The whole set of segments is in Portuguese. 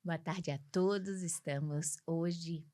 Boa tarde a todos. Estamos hoje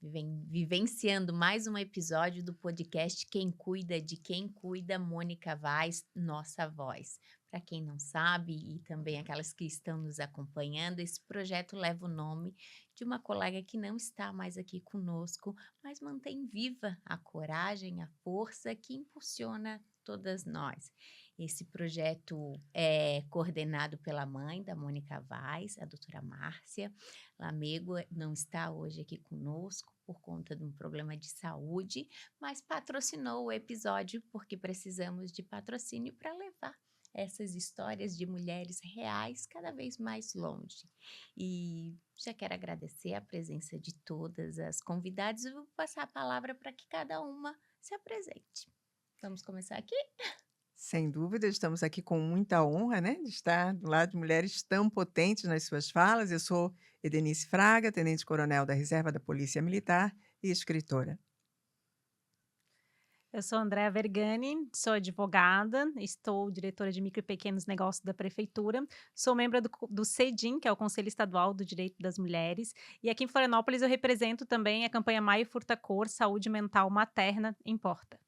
vivenciando mais um episódio do podcast Quem Cuida de Quem Cuida, Mônica Vaz, Nossa Voz. Para quem não sabe, e também aquelas que estão nos acompanhando, esse projeto leva o nome de uma colega que não está mais aqui conosco, mas mantém viva a coragem, a força que impulsiona todas nós. Esse projeto é coordenado pela mãe da Mônica Vaz, a doutora Márcia Lamego. Não está hoje aqui conosco por conta de um problema de saúde, mas patrocinou o episódio porque precisamos de patrocínio para levar essas histórias de mulheres reais cada vez mais longe. E já quero agradecer a presença de todas as convidadas e vou passar a palavra para que cada uma se apresente. Vamos começar aqui? Sem dúvida, estamos aqui com muita honra, né, de estar do lado de mulheres tão potentes nas suas falas. Eu sou Edenice Fraga, tenente-coronel da Reserva da Polícia Militar e escritora. Eu sou Andréa Vergani, sou advogada, estou diretora de micro e pequenos negócios da prefeitura, sou membro do CEDIM, que é o Conselho Estadual do Direito das Mulheres, e aqui em Florianópolis eu represento também a campanha Maio Furta Cor, Saúde Mental Materna Importa.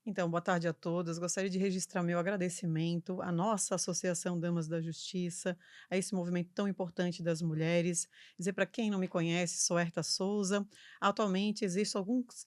Então, boa tarde a todas. Gostaria de registrar meu agradecimento à nossa Associação Damas da Justiça, a esse movimento tão importante das mulheres. Dizer para quem não me conhece, sou Herta Souza. Atualmente existo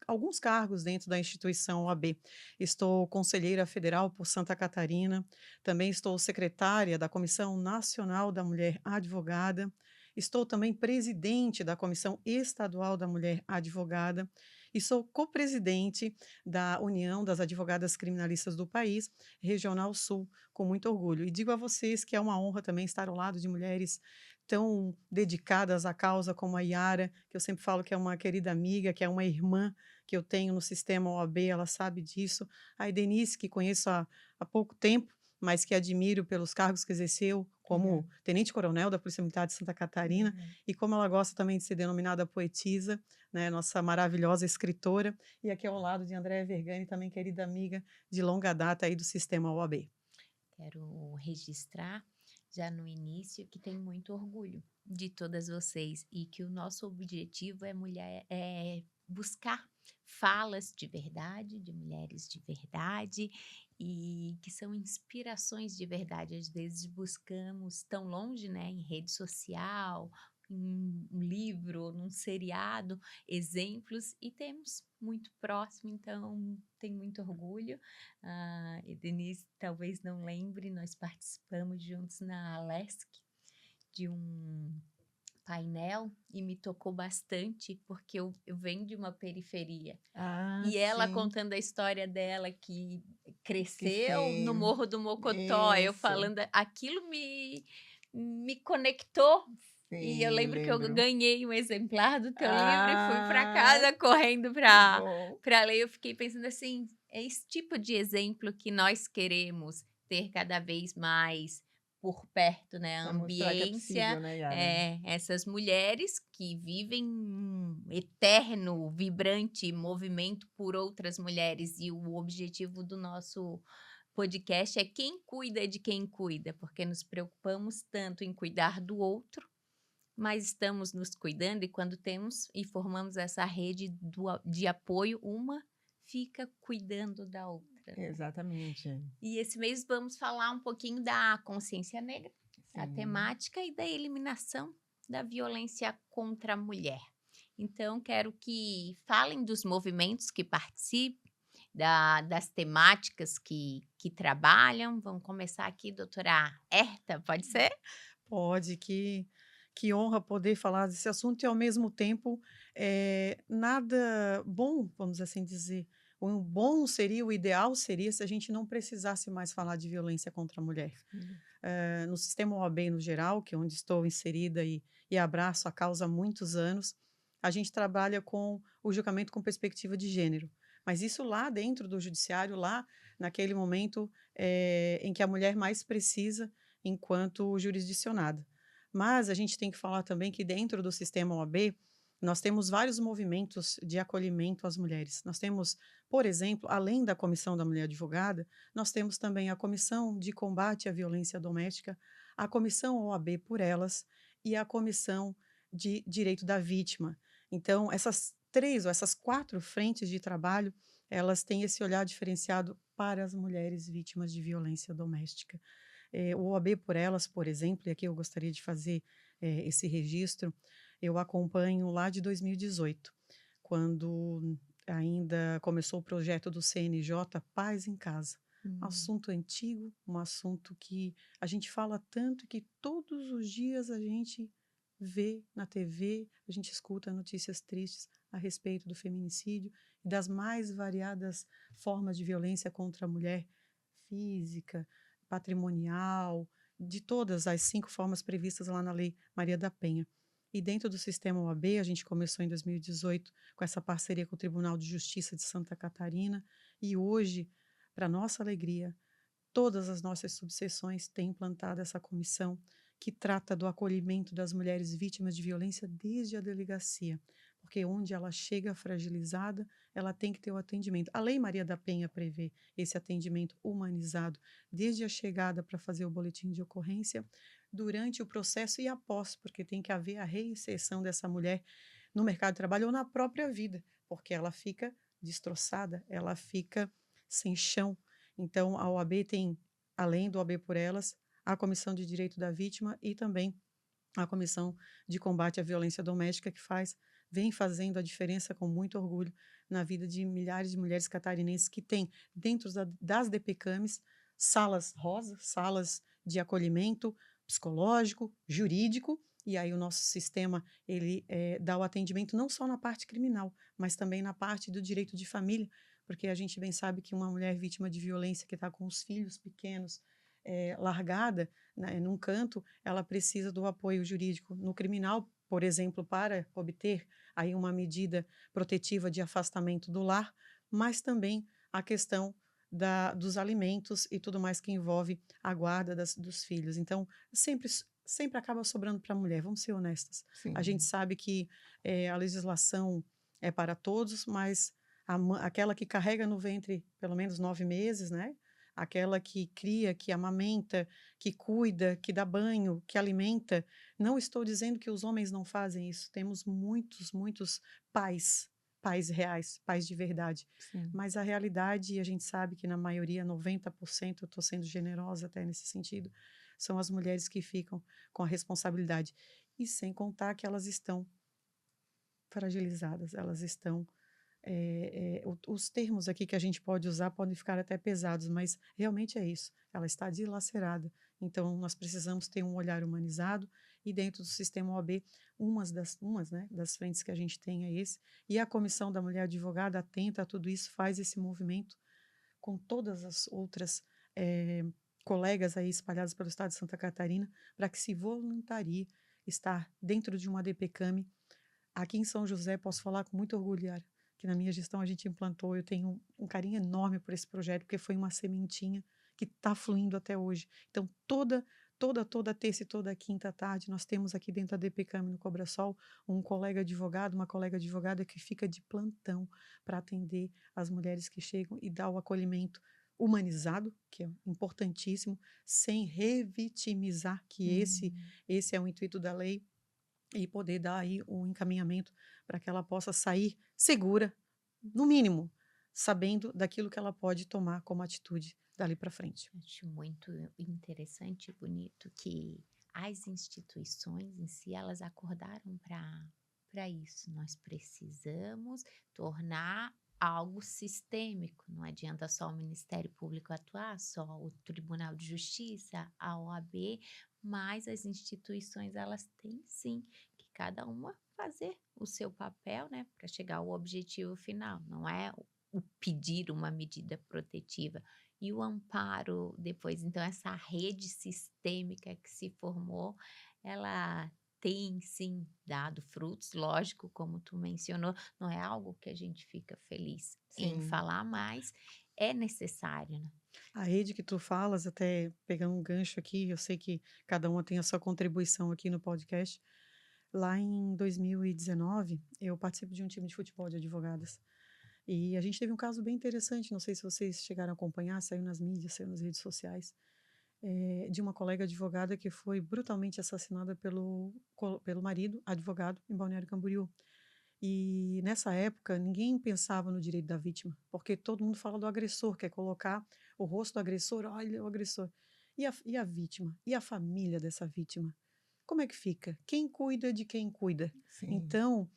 alguns cargos dentro da instituição OAB. Estou conselheira federal por Santa Catarina, também estou secretária da Comissão Nacional da Mulher Advogada. Estou também presidente da Comissão Estadual da Mulher Advogada e sou co-presidente da União das Advogadas Criminalistas do País, Regional Sul, com muito orgulho. E digo a vocês que é uma honra também estar ao lado de mulheres tão dedicadas à causa como a Yara, que eu sempre falo que é uma querida amiga, que é uma irmã que eu tenho no sistema OAB, ela sabe disso. A Denise, que conheço há pouco tempo, mas que admiro pelos cargos que exerceu como tenente-coronel da Polícia Militar de Santa Catarina, e como ela gosta também de ser denominada poetisa, né, nossa maravilhosa escritora, e aqui ao lado de Andréa Vergani, também querida amiga de longa data aí do sistema OAB. Quero registrar já no início que tenho muito orgulho de todas vocês e que o nosso objetivo é buscar falas de verdade, de mulheres de verdade e que são inspirações de verdade. Às vezes buscamos tão longe, né, em rede social, em um livro, num seriado, exemplos e temos muito próximo, então tenho muito orgulho. E Denise talvez não lembre, nós participamos juntos na Alesc de um painel e me tocou bastante porque eu venho de uma periferia. Ah, E ela sim, contando a história dela que que cresceu no sim, Morro do Mocotó, eu isso, falando, aquilo me conectou. E eu sim, lembro que eu lembro. ganhei um exemplar do teu livro e fui para Ah, casa correndo que para bom. ler. Eu fiquei pensando assim, é esse tipo de exemplo que nós queremos ter cada vez mais por perto, né? A Para mostrar que é ambiência, possível, né, Yara? essas mulheres que vivem um eterno, vibrante movimento por outras mulheres. E o objetivo do nosso podcast é quem cuida de quem cuida, porque nos preocupamos tanto em cuidar do outro, mas estamos nos cuidando e quando temos e formamos essa rede de apoio, uma fica cuidando da outra, né? Exatamente, E esse mês vamos falar um pouquinho da consciência negra, a sim. temática e da eliminação da violência contra a mulher. Então, quero que falem dos movimentos que participam, das temáticas que trabalham. Vamos começar aqui, doutora Herta, pode ser? Pode, que honra poder falar desse assunto e, ao mesmo tempo, nada bom, vamos assim dizer. O bom seria, o ideal seria se a gente não precisasse mais falar de violência contra a mulher. No sistema OAB no geral, que é onde estou inserida e abraço a causa há muitos anos, a gente trabalha com o julgamento com perspectiva de gênero. Mas isso lá dentro do judiciário, lá naquele momento em que a mulher mais precisa enquanto jurisdicionada. Mas a gente tem que falar também que dentro do sistema OAB, nós temos vários movimentos de acolhimento às mulheres. Nós temos, por exemplo, além da Comissão da Mulher Advogada, nós temos também a Comissão de Combate à Violência Doméstica, a Comissão OAB por Elas e a Comissão de Direito da Vítima. Então, essas 3 ou essas 4 frentes de trabalho, elas têm esse olhar diferenciado para as mulheres vítimas de violência doméstica. O OAB por Elas, por exemplo, e aqui eu gostaria de fazer esse registro, eu acompanho lá de 2018, quando ainda começou o projeto do CNJ Paz em Casa. Assunto antigo, um assunto que a gente fala tanto que todos os dias a gente vê na TV, a gente escuta notícias tristes a respeito do feminicídio e das mais variadas formas de violência contra a mulher, física, patrimonial, de todas as 5 formas previstas lá na Lei Maria da Penha. E dentro do sistema OAB, a gente começou em 2018 com essa parceria com o Tribunal de Justiça de Santa Catarina, e hoje, para nossa alegria, todas as nossas subseções têm implantado essa comissão que trata do acolhimento das mulheres vítimas de violência desde a delegacia, porque onde ela chega fragilizada, ela tem que ter o atendimento. A Lei Maria da Penha prevê esse atendimento humanizado desde a chegada para fazer o boletim de ocorrência, durante o processo e após, porque tem que haver a reinserção dessa mulher no mercado de trabalho ou na própria vida, porque ela fica destroçada, ela fica sem chão. Então, a OAB tem, além do OAB por Elas, a Comissão de Direito da Vítima e também a Comissão de Combate à Violência Doméstica, que vem fazendo a diferença com muito orgulho na vida de milhares de mulheres catarinenses que têm, dentro das DPCAMs, salas rosas, salas de acolhimento psicológico, jurídico, e aí o nosso sistema ele dá o atendimento não só na parte criminal, mas também na parte do direito de família, porque a gente bem sabe que uma mulher vítima de violência que está com os filhos pequenos, largada, né, num canto, ela precisa do apoio jurídico. No criminal, por exemplo, para obter aí uma medida protetiva de afastamento do lar, mas também a questão dos alimentos e tudo mais que envolve a guarda dos filhos. Então, sempre acaba sobrando para a mulher, vamos ser honestas. A gente Sim. sabe que a legislação é para todos, mas aquela que carrega no ventre pelo menos 9 meses, né? Aquela que cria, que amamenta, que cuida, que dá banho, que alimenta. Não estou dizendo que os homens não fazem isso. Temos muitos pais reais, pais de verdade. Sim. Mas a realidade, a gente sabe que na maioria, 90%, eu estou sendo generosa até nesse sentido, são as mulheres que ficam com a responsabilidade. E sem contar que elas estão fragilizadas, elas estão os termos aqui que a gente pode usar podem ficar até pesados, mas realmente é isso. Ela está dilacerada. Então, nós precisamos ter um olhar humanizado e dentro do sistema OAB, das frentes que a gente tem é esse. E a Comissão da Mulher Advogada, atenta a tudo isso, faz esse movimento com todas as outras colegas aí espalhadas pelo estado de Santa Catarina, para que se voluntarie estar dentro de uma DPCAM. Aqui em São José, posso falar com muito orgulho, Yara, que na minha gestão a gente implantou, eu tenho um carinho enorme por esse projeto, porque foi uma sementinha que está fluindo até hoje. Então, toda terça e toda quinta tarde, nós temos aqui dentro da DPCAM no Cobrasol um colega advogado, uma colega advogada que fica de plantão para atender as mulheres que chegam e dar o acolhimento humanizado, que é importantíssimo, sem revitimizar, que esse é o intuito da lei, e poder dar aí um encaminhamento para que ela possa sair segura, no mínimo, sabendo daquilo que ela pode tomar como atitude dali para frente. Acho muito interessante e bonito que as instituições em si, elas acordaram para isso. Nós precisamos tornar algo sistêmico. Não adianta só o Ministério Público atuar, só o Tribunal de Justiça, a OAB, mas as instituições, elas têm sim que cada uma fazer o seu papel, né, para chegar ao objetivo final. Não é o pedir uma medida protetiva e o amparo depois. Então, essa rede sistêmica que se formou, ela tem sim dado frutos, lógico, como tu mencionou, não é algo que a gente fica feliz em Sim. falar, mas é necessário, né? A rede que tu falas, até pegando um gancho aqui, eu sei que cada uma tem a sua contribuição aqui no podcast. Lá em 2019, eu participo de um time de futebol de advogadas. E a gente teve um caso bem interessante, não sei se vocês chegaram a acompanhar, saiu nas mídias, saiu nas redes sociais. de uma colega advogada que foi brutalmente assassinada pelo marido, advogado, em Balneário Camboriú. E nessa época, ninguém pensava no direito da vítima, porque todo mundo fala do agressor, quer colocar o rosto do agressor, olha o agressor. E a vítima? E a família dessa vítima? Como é que fica? Quem cuida de quem cuida? Sim. Então,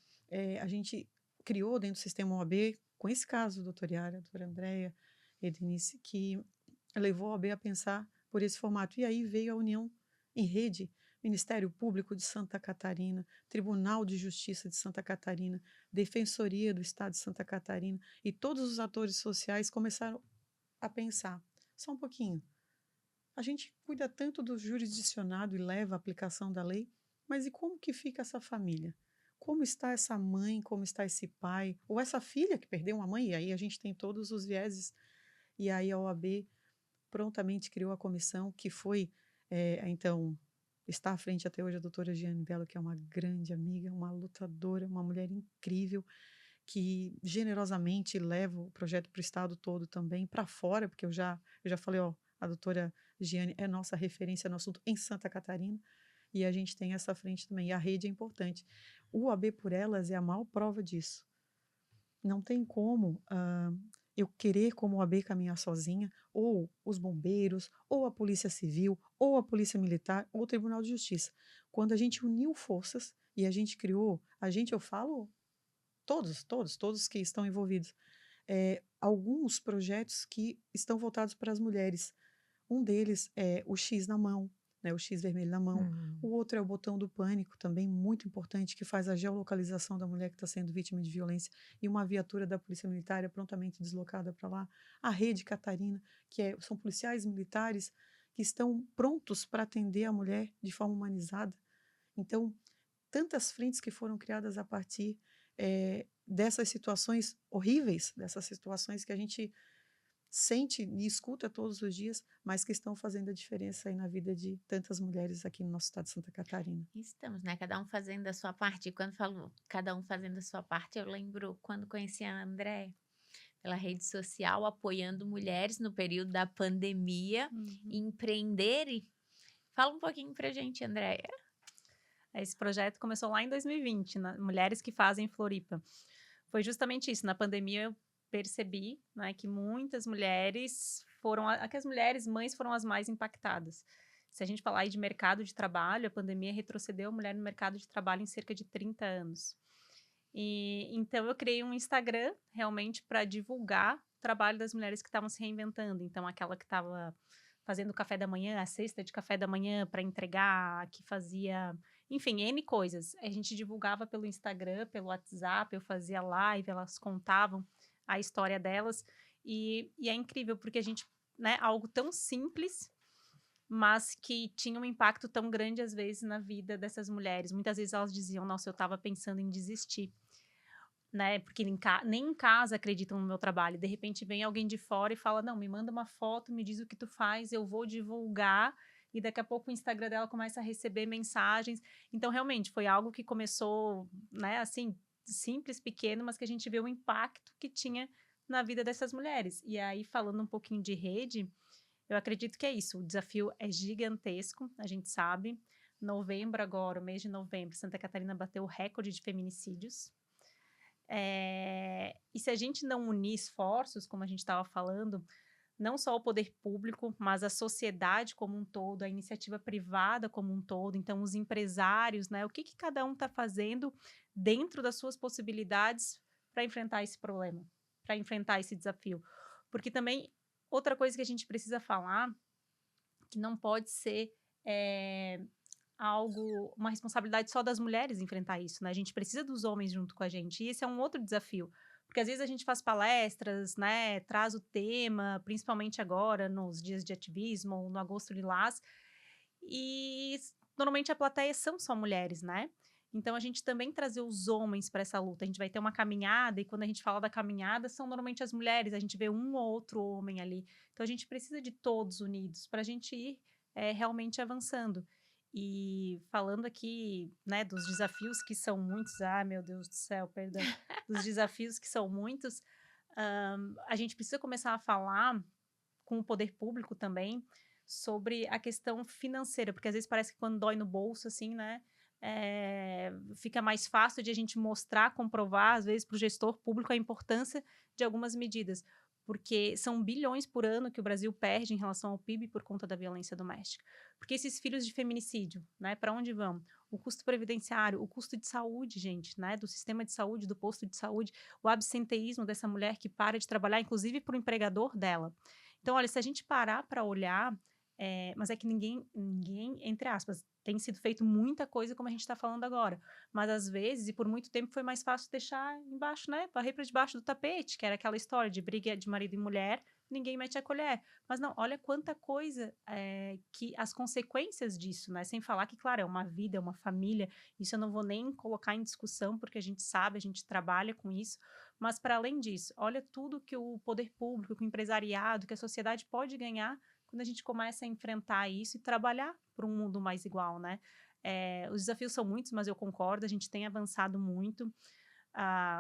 a gente criou dentro do sistema OAB, com esse caso, doutora Yara, doutora Andréia, Edenice, que levou a OAB a pensar por esse formato. E aí veio a união em rede, Ministério Público de Santa Catarina, Tribunal de Justiça de Santa Catarina, Defensoria do Estado de Santa Catarina, e todos os atores sociais começaram a pensar, só um pouquinho, a gente cuida tanto do jurisdicionado e leva a aplicação da lei, mas e como que fica essa família? Como está essa mãe, como está esse pai, ou essa filha que perdeu uma mãe, e aí a gente tem todos os vieses, e aí a OAB prontamente criou a comissão, que foi, então, está à frente até hoje a doutora Giane Belo, que é uma grande amiga, uma lutadora, uma mulher incrível, que generosamente leva o projeto para o estado todo também, para fora, porque eu já falei, ó, a doutora Giane é nossa referência no assunto em Santa Catarina, e a gente tem essa frente também, e a rede é importante. O AB por Elas é a maior prova disso. Não tem como eu querer, como OAB, caminhar sozinha, ou os bombeiros, ou a Polícia Civil, ou a Polícia Militar, ou o Tribunal de Justiça. Quando a gente uniu forças e a gente criou, eu falo todos que estão envolvidos, alguns projetos que estão voltados para as mulheres. Um deles é o X na mão, né, o X vermelho na mão. O outro é o botão do pânico, também muito importante, que faz a geolocalização da mulher que está sendo vítima de violência, e uma viatura da Polícia Militar é prontamente deslocada para lá. A Rede Catarina, que são policiais militares que estão prontos para atender a mulher de forma humanizada. Então, tantas frentes que foram criadas a partir dessas situações horríveis, dessas situações que a gente sente e escuta todos os dias, mas que estão fazendo a diferença aí na vida de tantas mulheres aqui no nosso estado de Santa Catarina. Estamos, né? Cada um fazendo a sua parte. E quando falou cada um fazendo a sua parte, eu lembro quando conheci a André pela rede social, apoiando mulheres no período da pandemia, empreenderem. Fala um pouquinho pra gente, Andréia. Esse projeto começou lá em 2020, Mulheres que Fazem Floripa. Foi justamente isso, na pandemia eu percebi, né, que muitas mulheres que as mulheres mães foram as mais impactadas. Se a gente falar aí de mercado de trabalho, a pandemia retrocedeu a mulher no mercado de trabalho em cerca de 30 anos. E então eu criei um Instagram realmente para divulgar o trabalho das mulheres que estavam se reinventando. Então aquela que estava fazendo o café da manhã, a cesta de café da manhã para entregar, que fazia, enfim, N coisas. A gente divulgava pelo Instagram, pelo WhatsApp, eu fazia live, elas contavam a história delas. E é incrível, porque a gente, né, algo tão simples, mas que tinha um impacto tão grande, às vezes, na vida dessas mulheres. Muitas vezes elas diziam, nossa, eu estava pensando em desistir, né? Porque nem em casa acreditam no meu trabalho. De repente vem alguém de fora e fala, não, me manda uma foto, me diz o que tu faz, eu vou divulgar. E daqui a pouco o Instagram dela começa a receber mensagens. Então, realmente, foi algo que começou, né, assim, simples, pequeno, mas que a gente vê o impacto que tinha na vida dessas mulheres. E aí, falando um pouquinho de rede, eu acredito que é isso. O desafio é gigantesco, a gente sabe. Novembro agora, o mês de novembro, Santa Catarina bateu o recorde de feminicídios. E se a gente não unir esforços, como a gente estava falando, não só o poder público, mas a sociedade como um todo, a iniciativa privada como um todo, então os empresários, né? O que cada um está fazendo dentro das suas possibilidades para enfrentar esse problema, para enfrentar esse desafio. Porque também, outra coisa que a gente precisa falar, que não pode ser uma responsabilidade só das mulheres enfrentar isso, né? A gente precisa dos homens junto com a gente, e esse é um outro desafio. Porque às vezes a gente faz palestras, né, traz o tema, principalmente agora, nos dias de ativismo, no Agosto Lilás, e normalmente a plateia são só mulheres, né? Então a gente também trazer os homens para essa luta. A gente vai ter uma caminhada, e quando a gente fala da caminhada, são normalmente as mulheres, a gente vê um ou outro homem ali. Então a gente precisa de todos unidos para a gente ir realmente avançando. E falando aqui, né, dos desafios que são muitos, meu Deus do céu, perdão, dos desafios que são muitos, a gente precisa começar a falar com o poder público também sobre a questão financeira, porque às vezes parece que quando dói no bolso, assim, né, fica mais fácil de a gente mostrar, comprovar, às vezes, para o gestor público a importância de algumas medidas, porque são bilhões por ano que o Brasil perde em relação ao PIB por conta da violência doméstica. Porque esses filhos de feminicídio, né, para onde vão? O custo previdenciário, o custo de saúde, gente, né, do sistema de saúde, do posto de saúde, o absenteísmo dessa mulher que para de trabalhar, inclusive para o empregador dela. Então, olha, se a gente parar para olhar, mas é que ninguém, entre aspas, tem sido feito muita coisa como a gente está falando agora, mas às vezes, e por muito tempo, foi mais fácil deixar embaixo, né, varrer para debaixo do tapete, que era aquela história de briga de marido e mulher, ninguém mete a colher. Mas não, olha quanta coisa que as consequências disso, né? Sem falar que, claro, é uma vida, é uma família, isso eu não vou nem colocar em discussão, porque a gente sabe, a gente trabalha com isso, mas para além disso, olha tudo que o poder público, que o empresariado, que a sociedade pode ganhar quando a gente começa a enfrentar isso e trabalhar para um mundo mais igual, né? Os desafios são muitos, mas eu concordo, a gente tem avançado muito.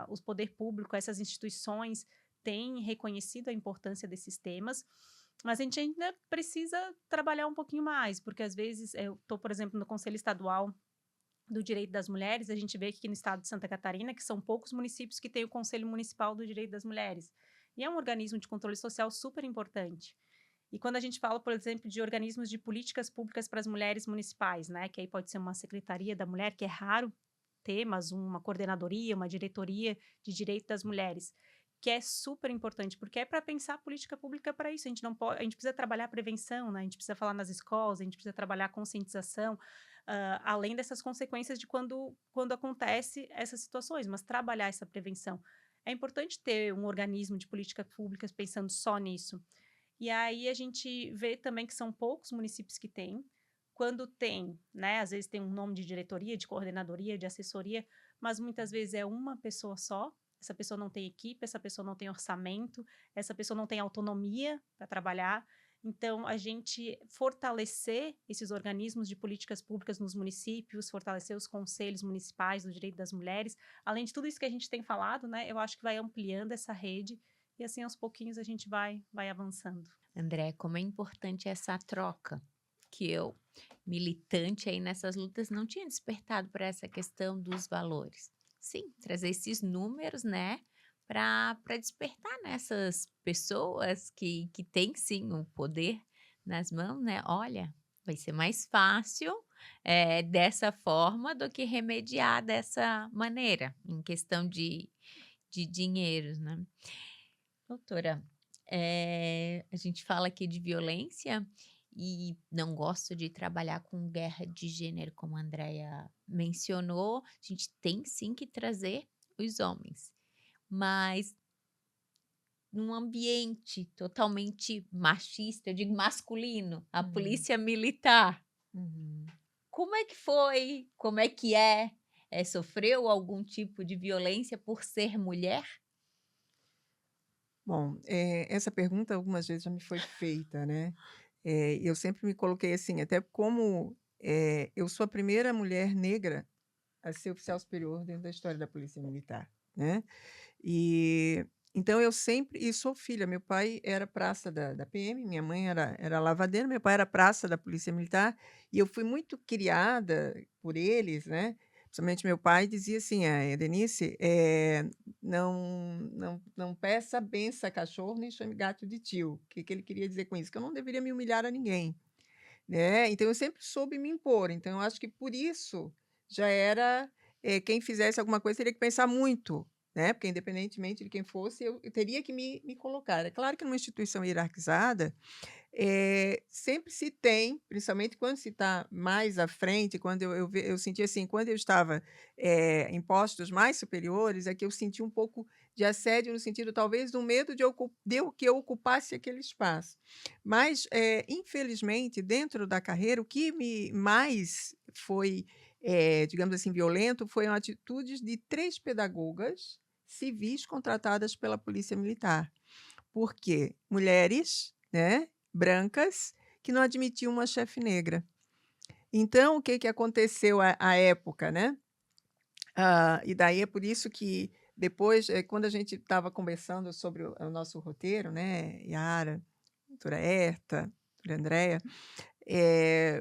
O poder público, essas instituições têm reconhecido a importância desses temas, mas a gente ainda precisa trabalhar um pouquinho mais, porque às vezes eu estou, por exemplo, no Conselho Estadual do Direito das Mulheres, a gente vê que aqui no estado de Santa Catarina, que são poucos municípios que têm o Conselho Municipal do Direito das Mulheres. E é um organismo de controle social super importante. E quando a gente fala, por exemplo, de organismos de políticas públicas para as mulheres municipais, né, que aí pode ser uma secretaria da mulher, que é raro ter, mas uma coordenadoria, uma diretoria de direito das mulheres, que é super importante, porque é para pensar política pública para isso. A gente não pode, a gente precisa trabalhar prevenção, né? A gente precisa falar nas escolas, a gente precisa trabalhar conscientização, além dessas consequências de quando acontece essas situações, mas trabalhar essa prevenção. É importante ter um organismo de políticas públicas pensando só nisso. E aí a gente vê também que são poucos municípios que têm. Quando tem, né, às vezes tem um nome de diretoria, de coordenadoria, de assessoria, mas muitas vezes é uma pessoa só. Essa pessoa não tem equipe, essa pessoa não tem orçamento, essa pessoa não tem autonomia para trabalhar. Então, a gente fortalecer esses organismos de políticas públicas nos municípios, fortalecer os conselhos municipais do direito das mulheres, além de tudo isso que a gente tem falado, né, eu acho que vai ampliando essa rede e assim aos pouquinhos a gente vai avançando. André, como é importante essa troca, que eu, militante aí nessas lutas, não tinha despertado para essa questão dos valores. Sim, trazer esses números, né, para despertar nessas pessoas que têm sim o poder nas mãos, né? Olha, vai ser mais fácil dessa forma do que remediar dessa maneira, em questão de dinheiros, né? Doutora, a gente fala aqui de violência e não gosto de trabalhar com guerra de gênero, como a Andrea mencionou. A gente tem sim que trazer os homens, mas num ambiente totalmente machista, eu digo masculino, a Uhum. polícia militar, Uhum. como é que foi? Como é que é? Sofreu algum tipo de violência por ser mulher? Bom, essa pergunta algumas vezes já me foi feita, né? Eu sempre me coloquei assim, até como eu sou a primeira mulher negra a ser oficial superior dentro da história da Polícia Militar, né? E então eu sempre e sou filha, meu pai era praça da PM, minha mãe era lavadeira, meu pai era praça da Polícia Militar, e eu fui muito criada por eles, né, principalmente meu pai dizia assim: Denise, não peça benção a cachorro, nem chame gato de tio". O que que ele queria dizer com isso? Que eu não deveria me humilhar a ninguém, né, então eu sempre soube me impor, então eu acho que por isso já era, quem fizesse alguma coisa teria que pensar muito, né, porque independentemente de quem fosse, eu teria que me colocar. É claro que numa instituição hierarquizada, sempre se tem, principalmente quando se está mais à frente, quando eu senti assim, quando eu estava, em postos mais superiores, é que eu senti um pouco de assédio, no sentido talvez do medo de que eu ocupasse aquele espaço. Mas, infelizmente, dentro da carreira, o que me mais foi, digamos assim, violento, foram atitudes de 3 pedagogas civis contratadas pela Polícia Militar. Por quê? Mulheres, né, brancas, que não admitiam uma chefe negra. Então, o que que aconteceu à época, né? E daí é por isso que depois, quando a gente estava conversando sobre o nosso roteiro, né, Yara, doutora Herta, doutora Andréia,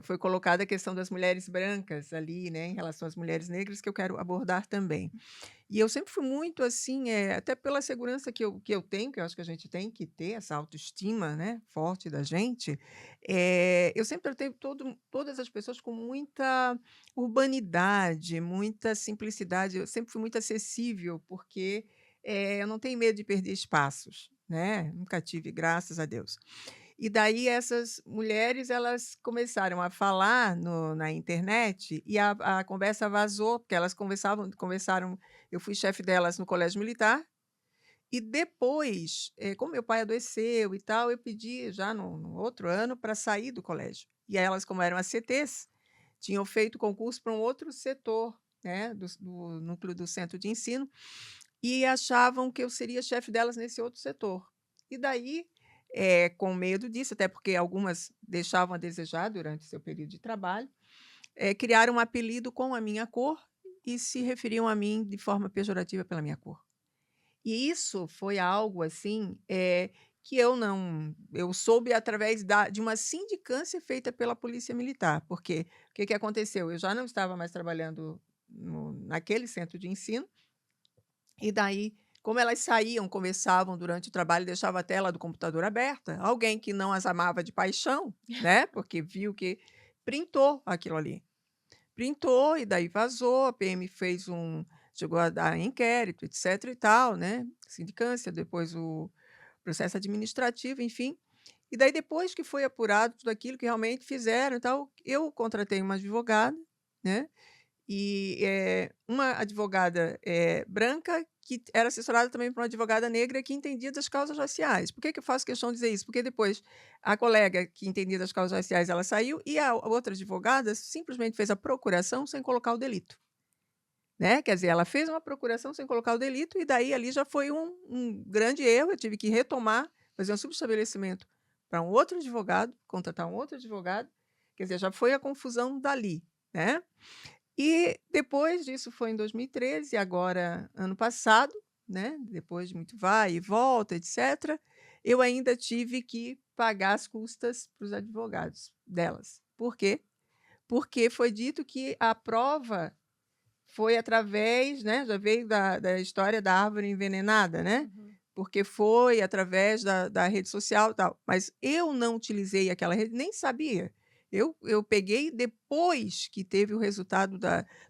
foi colocada a questão das mulheres brancas ali, né, em relação às mulheres negras, que eu quero abordar também. E eu sempre fui muito assim, até pela segurança que eu tenho, que eu acho que a gente tem que ter essa autoestima, né, forte da gente, eu sempre tratei todas as pessoas com muita urbanidade, muita simplicidade. Eu sempre fui muito acessível, porque eu não tenho medo de perder espaços, né? Nunca tive, graças a Deus. E daí essas mulheres, elas começaram a falar na internet e a conversa vazou, porque elas conversaram. Eu fui chefe delas no colégio militar, e depois, como meu pai adoeceu e tal, eu pedi já no outro ano para sair do colégio. E aí elas, como eram ACTs, tinham feito concurso para um outro setor, né, do núcleo do centro de ensino, e achavam que eu seria chefe delas nesse outro setor. E daí, com medo disso, até porque algumas deixavam a desejar durante seu período de trabalho, criaram um apelido com a minha cor e se referiam a mim de forma pejorativa pela minha cor. E isso foi algo assim, que eu soube através de uma sindicância feita pela Polícia Militar, porque o que que aconteceu? Eu já não estava mais trabalhando naquele centro de ensino, e daí, como elas saíam, conversavam durante o trabalho, deixava a tela do computador aberta, alguém que não as amava de paixão, né, porque viu que printou aquilo ali. Printou e daí vazou, a PM chegou a dar inquérito, etc e tal, né, sindicância, depois o processo administrativo, enfim. E daí depois que foi apurado tudo aquilo que realmente fizeram e tal, eu contratei uma advogada, né, e, uma advogada, branca, que era assessorada também por uma advogada negra que entendia das causas raciais. Por que que eu faço questão de dizer isso? Porque depois a colega que entendia das causas raciais, ela saiu, e a outra advogada simplesmente fez a procuração sem colocar o delito, né. Quer dizer, ela fez uma procuração sem colocar o delito, e daí ali já foi um grande erro. Eu tive que retomar, fazer um subestabelecimento para um outro advogado, contratar um outro advogado, quer dizer, já foi a confusão dali, né. E depois disso foi em 2013, agora ano passado, né, depois de muito vai e volta, etcétera, eu ainda tive que pagar as custas para os advogados delas. Por quê? Porque foi dito que a prova foi através, né, já veio da história da árvore envenenada, né, Uhum. porque foi através da rede social e tal, mas eu não utilizei aquela rede, nem sabia. Eu peguei depois que teve o resultado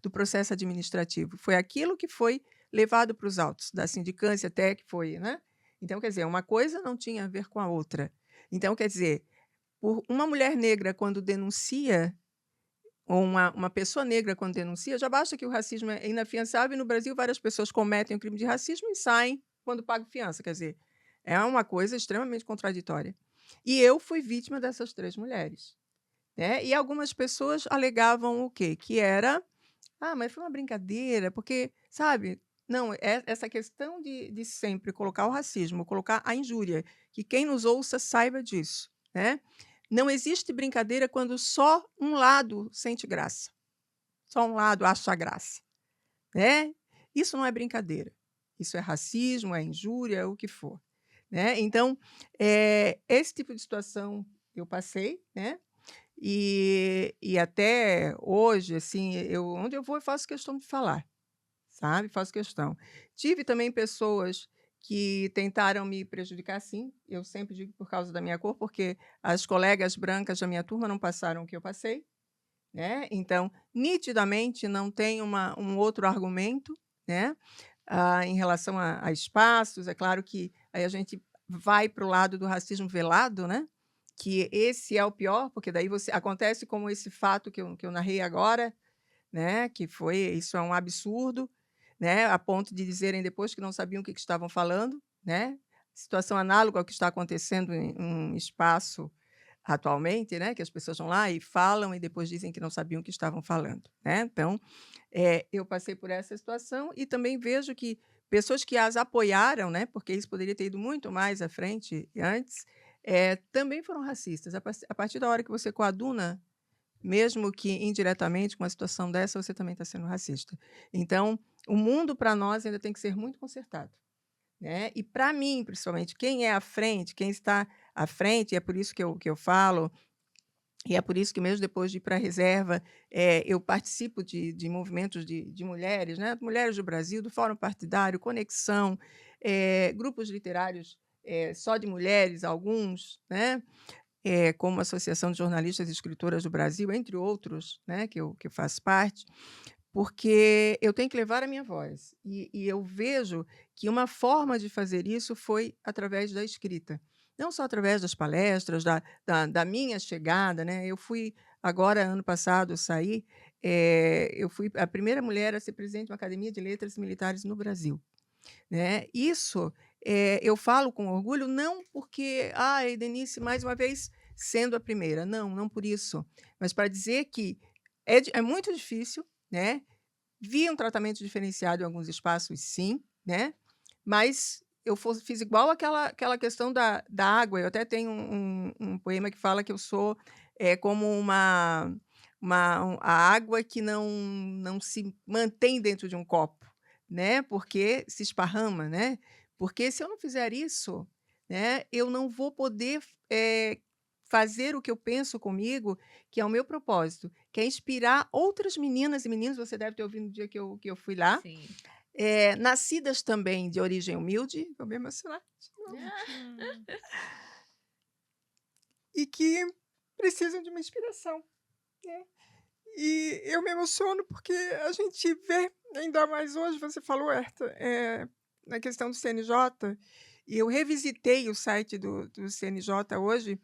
do processo administrativo. Foi aquilo que foi levado para os autos, da sindicância até que foi, né. Então, quer dizer, uma coisa não tinha a ver com a outra. Então, quer dizer, por uma mulher negra quando denuncia, ou uma pessoa negra quando denuncia, já basta que o racismo é inafiançável, e no Brasil várias pessoas cometem o crime de racismo e saem quando pagam fiança. Quer dizer, é uma coisa extremamente contraditória. E eu fui vítima dessas 3 mulheres, né, e algumas pessoas alegavam o quê? Que era: "Ah, mas foi uma brincadeira", porque, sabe, não, essa questão de sempre colocar o racismo, colocar a injúria, que quem nos ouça saiba disso, né. Não existe brincadeira quando só um lado sente graça, só um lado acha graça, né. Isso não é brincadeira, isso é racismo, é injúria, é o que for, né. Então, esse tipo de situação eu passei, né, e até hoje, assim, onde eu vou eu faço questão de falar, sabe, faço questão. Tive também pessoas que tentaram me prejudicar, sim, eu sempre digo por causa da minha cor, porque as colegas brancas da minha turma não passaram o que eu passei, né, então nitidamente não tem um outro argumento, né, em relação a espaços. É claro que aí a gente vai para o lado do racismo velado, né, que esse é o pior, porque daí você acontece como esse fato que eu narrei agora, né, que foi isso, é um absurdo, né, a ponto de dizerem depois que não sabiam o que que estavam falando, né, situação análoga ao que está acontecendo em um espaço atualmente, né, que as pessoas vão lá e falam e depois dizem que não sabiam o que estavam falando, né. Então, eu passei por essa situação e também vejo que pessoas que as apoiaram, né, porque isso poderia ter ido muito mais à frente e antes, também foram racistas. A partir da hora que você coaduna, mesmo que indiretamente, com uma situação dessa, você também está sendo racista. Então, o mundo para nós ainda tem que ser muito consertado, né? E para mim, principalmente, quem é à frente, quem está à frente, e é por isso que eu falo, e é por isso que mesmo depois de ir para a reserva, eu participo de movimentos de mulheres, né? Mulheres do Brasil, do Fórum Partidário, Conexão, grupos literários só de mulheres, alguns, né? Como a Associação de Jornalistas e Escritoras do Brasil, entre outros, né? Que eu faço parte, porque eu tenho que levar a minha voz. E eu vejo que uma forma de fazer isso foi através da escrita. Não só através das palestras, da minha chegada, né? Eu fui, agora, ano passado, eu saí, eu fui a primeira mulher a ser presidente de uma academia de letras militares no Brasil, né? Isso eu falo com orgulho, não porque, Denise, mais uma vez, sendo a primeira. Não, não por isso. Mas para dizer que é muito difícil, né? Vi um tratamento diferenciado em alguns espaços, sim, né? Mas eu fiz igual aquela questão da água. Eu até tenho um poema que fala que eu sou como a água que não se mantém dentro de um copo, né? Porque se esparrama, né? Porque se eu não fizer isso, né, eu não vou poder fazer o que eu penso comigo, que é o meu propósito, que é inspirar outras meninas e meninos. Você deve ter ouvido no dia que eu fui lá, Sim. nascidas também de origem humilde, vou me emocionar de novo, Hum. e que precisam de uma inspiração, né? E eu me emociono porque a gente vê, ainda mais hoje, você falou, Herta, na questão do CNJ, e eu revisitei o site do CNJ hoje,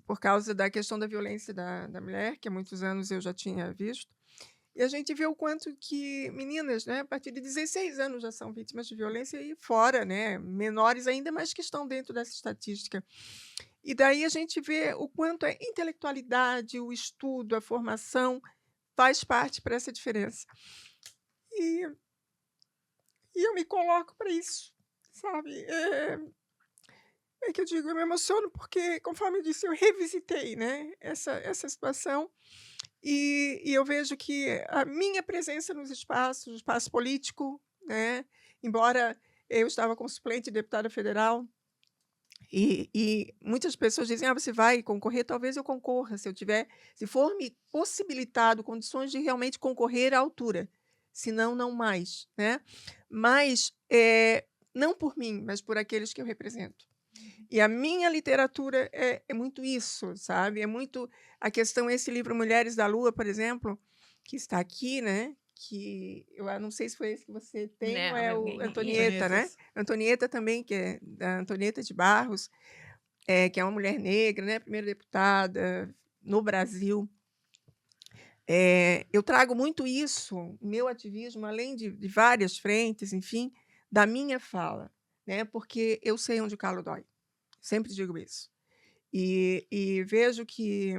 por causa da questão da violência da mulher, que há muitos anos eu já tinha visto, e a gente vê o quanto que meninas, né, a partir de 16 anos já são vítimas de violência e fora, né, menores ainda, mas que estão dentro dessa estatística. E daí a gente vê o quanto a intelectualidade, o estudo, a formação faz parte para essa diferença. E eu me coloco para isso, sabe? Que eu digo, eu me emociono porque, conforme eu disse, eu revisitei, né, essa situação, e eu vejo que a minha presença nos espaços, no espaço político, né, embora eu estava como suplente de deputada federal, e muitas pessoas dizem: você vai concorrer? Talvez eu concorra, se for me possibilitado condições de realmente concorrer à altura, senão não mais, né? Mas não por mim, mas por aqueles que eu represento. E a minha literatura é muito isso, sabe? É muito a questão, esse livro Mulheres da Lua, por exemplo, que está aqui, né? Que eu não sei se foi esse que você tem ou Não, é o isso. Antonieta, né? Antonietas. Antonieta também, que é da Antonieta de Barros, que é uma mulher negra, né? Primeira deputada no Brasil. Eu trago muito isso, meu ativismo, além de várias frentes, enfim, da minha fala, né? Porque eu sei onde o calo dói. Sempre digo isso. E vejo que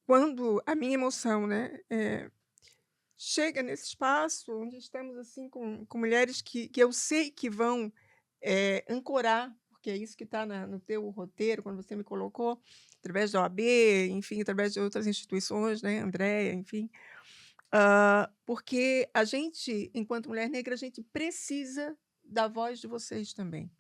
quando a minha emoção, né, chega nesse espaço onde estamos assim com mulheres que eu sei que vão ancorar, porque é isso que está no teu roteiro, quando você me colocou, através da OAB, enfim, através de outras instituições, né, Andréia, enfim, porque a gente, enquanto mulher negra, a gente precisa da voz de vocês também.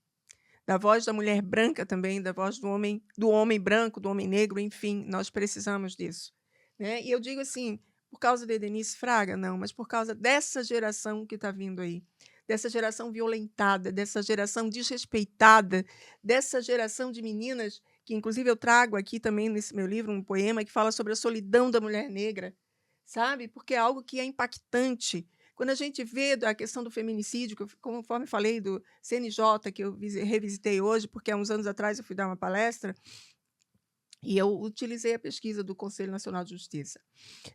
Da voz da mulher branca também, da voz do homem branco, do homem negro, enfim, nós precisamos disso, né? E eu digo assim, por causa de Denise Fraga, não, mas por causa dessa geração que está vindo aí, dessa geração violentada, dessa geração desrespeitada, dessa geração de meninas, que inclusive eu trago aqui também nesse meu livro um poema que fala sobre a solidão da mulher negra, sabe? Porque é algo que é impactante. Quando a gente vê a questão do feminicídio, que conforme falei do CNJ, que eu revisitei hoje, porque há uns anos atrás eu fui dar uma palestra, e eu utilizei a pesquisa do Conselho Nacional de Justiça.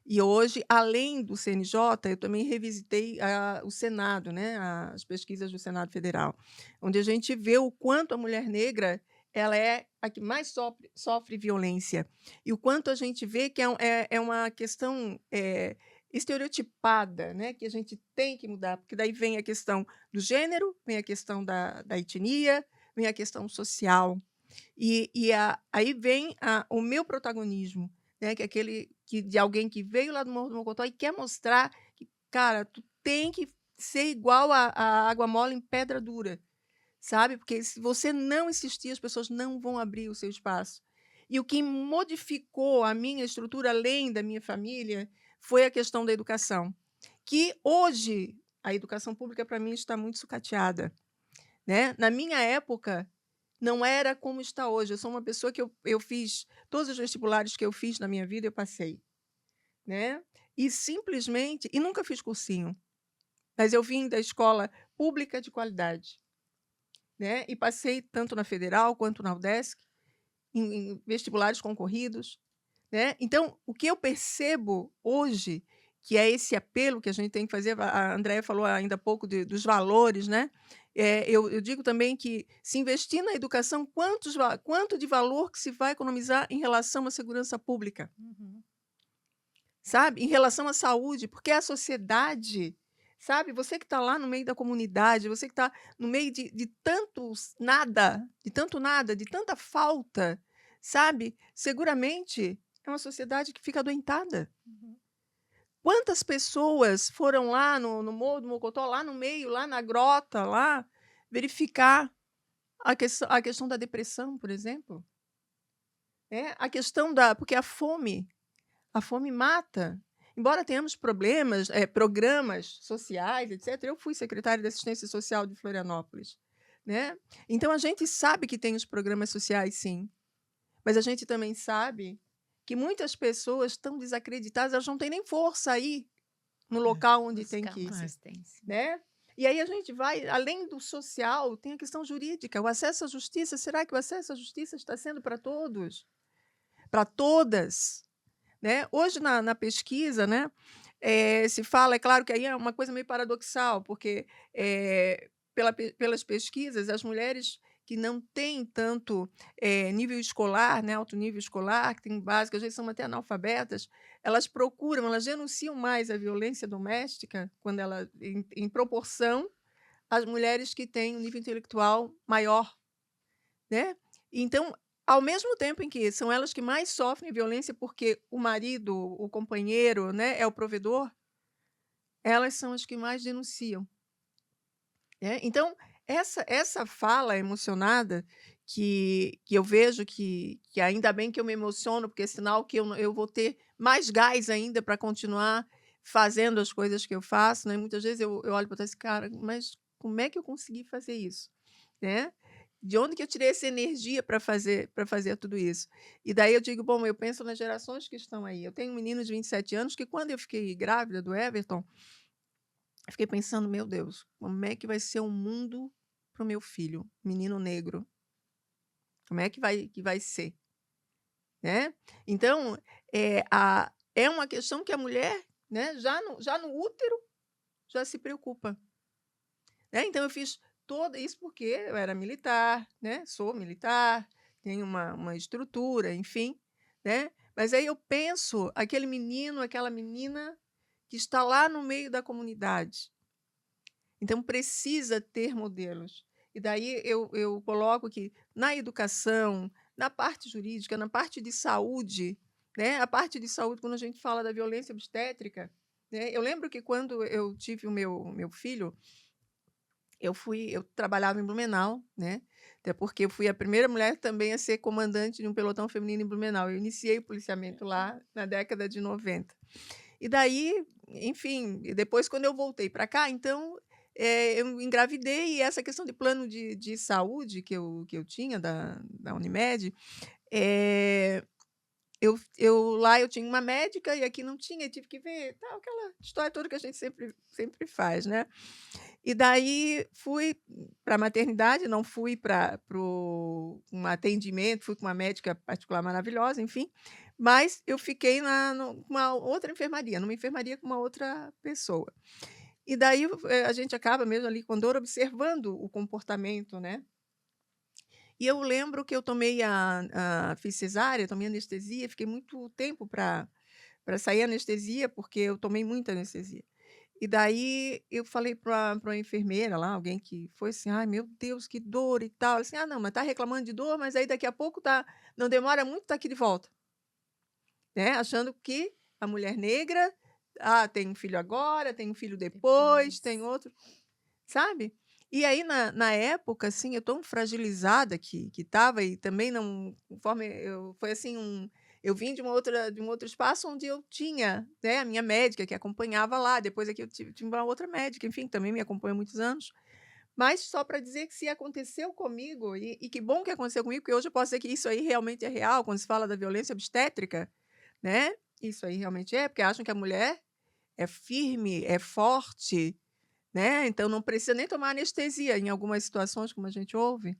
E hoje, além do CNJ, eu também revisitei o Senado, né, as pesquisas do Senado Federal, onde a gente vê o quanto a mulher negra ela é a que mais sofre violência, e o quanto a gente vê que é uma questão estereotipada, né, que a gente tem que mudar, porque daí vem a questão do gênero, vem a questão da etnia, vem a questão social, aí vem o meu protagonismo, né, que é aquele de alguém que veio lá do Morro do Mocotó e quer mostrar que, cara, tu tem que ser igual a água mole em pedra dura, sabe? Porque se você não insistir, as pessoas não vão abrir o seu espaço. E o que modificou a minha estrutura, além da minha família, foi a questão da educação, que hoje a educação pública, para mim, está muito sucateada, né? Na minha época, não era como está hoje. Eu sou uma pessoa que eu fiz todos os vestibulares que eu fiz na minha vida, eu passei, né? E simplesmente, e nunca fiz cursinho, mas eu vim da escola pública de qualidade, né? E passei tanto na Federal quanto na UDESC, em vestibulares concorridos, né? Então, o que eu percebo hoje, que é esse apelo que a gente tem que fazer, a Andréia falou ainda há pouco dos valores, né? Eu digo também que, se investir na educação, quanto de valor que se vai economizar em relação à segurança pública, Uhum. sabe? Em relação à saúde, porque a sociedade, sabe? Você que está lá no meio da comunidade, você que está no meio de tantos nada, de tanta falta, sabe? Seguramente é uma sociedade que fica adoentada. Uhum. Quantas pessoas foram lá no Morro do Mocotó, lá no meio, lá na grota, lá, verificar a questão da depressão, por exemplo? A questão da... Porque a fome mata. Embora tenhamos problemas, programas sociais, etc., eu fui secretária de Assistência Social de Florianópolis, né? Então, a gente sabe que tem os programas sociais, sim, mas a gente também sabe que muitas pessoas estão desacreditadas, elas não têm nem força aí no local onde tem Buscar que uma ir, assistência. né? E aí a gente vai, além do social, tem a questão jurídica, o acesso à justiça. Será que o acesso à justiça está sendo para todos? Para todas? Né? Hoje, na pesquisa, né, se fala, é claro que aí é uma coisa meio paradoxal, porque pelas pesquisas, as mulheres que não têm tanto nível escolar, né, alto nível escolar, que têm básico, às vezes são até analfabetas, elas procuram, elas denunciam mais a violência doméstica quando ela, em proporção às mulheres que têm um nível intelectual maior, né? Então, ao mesmo tempo em que são elas que mais sofrem violência porque o marido, o companheiro, né, é o provedor, elas são as que mais denunciam, né? Então, essa fala emocionada que eu vejo que ainda bem que eu me emociono, porque é sinal que eu vou ter mais gás ainda para continuar fazendo as coisas que eu faço, né? Muitas vezes eu olho para esse cara, mas como é que eu consegui fazer isso, né? De onde que eu tirei essa energia para fazer tudo isso? E daí eu digo, bom, eu penso nas gerações que estão aí. Eu tenho um menino de 27 anos que, quando eu fiquei grávida do Everton, eu fiquei pensando, meu Deus, como é que vai ser o mundo para o meu filho, menino negro? Como é que vai ser? Né? Então, é uma questão que a mulher, né, já no útero, já se preocupa. Né? Então, eu fiz todo isso porque eu era militar, né? Sou militar, tenho uma estrutura, enfim. Né? Mas aí eu penso, aquele menino, aquela menina que está lá no meio da comunidade. Então, precisa ter modelos. E daí eu coloco que na educação, na parte jurídica, na parte de saúde, né? A parte de saúde, quando a gente fala da violência obstétrica, né? Eu lembro que, quando eu tive o meu filho, eu trabalhava em Blumenau, né? Até porque eu fui a primeira mulher também a ser comandante de um pelotão feminino em Blumenau. Eu iniciei o policiamento lá na década de 90. E daí, enfim, depois, quando eu voltei para cá, então, eu engravidei, e essa questão de plano de saúde que eu tinha da Unimed, lá eu tinha uma médica e aqui não tinha, tive que ver, tal, aquela história toda que a gente sempre faz, né? E daí fui para a maternidade, não fui para um atendimento, fui com uma médica particular maravilhosa, enfim, mas eu fiquei numa outra enfermaria, numa enfermaria com uma outra pessoa. E daí a gente acaba mesmo ali com dor, observando o comportamento, né? E eu lembro que eu fiz cesárea, tomei anestesia, fiquei muito tempo para sair a anestesia, porque eu tomei muita anestesia. E daí eu falei para uma enfermeira lá, alguém que foi assim, ai, meu Deus, que dor e tal. Ela assim, não, mas tá reclamando de dor, mas aí daqui a pouco não demora muito, tá aqui de volta. Né? Achando que a mulher negra, tem um filho agora, tem um filho depois, tem outro, sabe? E aí, na época, assim, eu tão fragilizada que estava e também não conforme eu foi assim eu vim de um outro espaço onde eu tinha, né, a minha médica que acompanhava lá, depois aqui eu tive uma outra médica, enfim, que também me acompanhou há muitos anos. Mas só para dizer que se aconteceu comigo, e que bom que aconteceu comigo, porque hoje eu posso dizer que isso aí realmente é real, quando se fala da violência obstétrica, né, isso aí realmente é, porque acham que a mulher é firme, é forte, né, então não precisa nem tomar anestesia em algumas situações, como a gente ouve,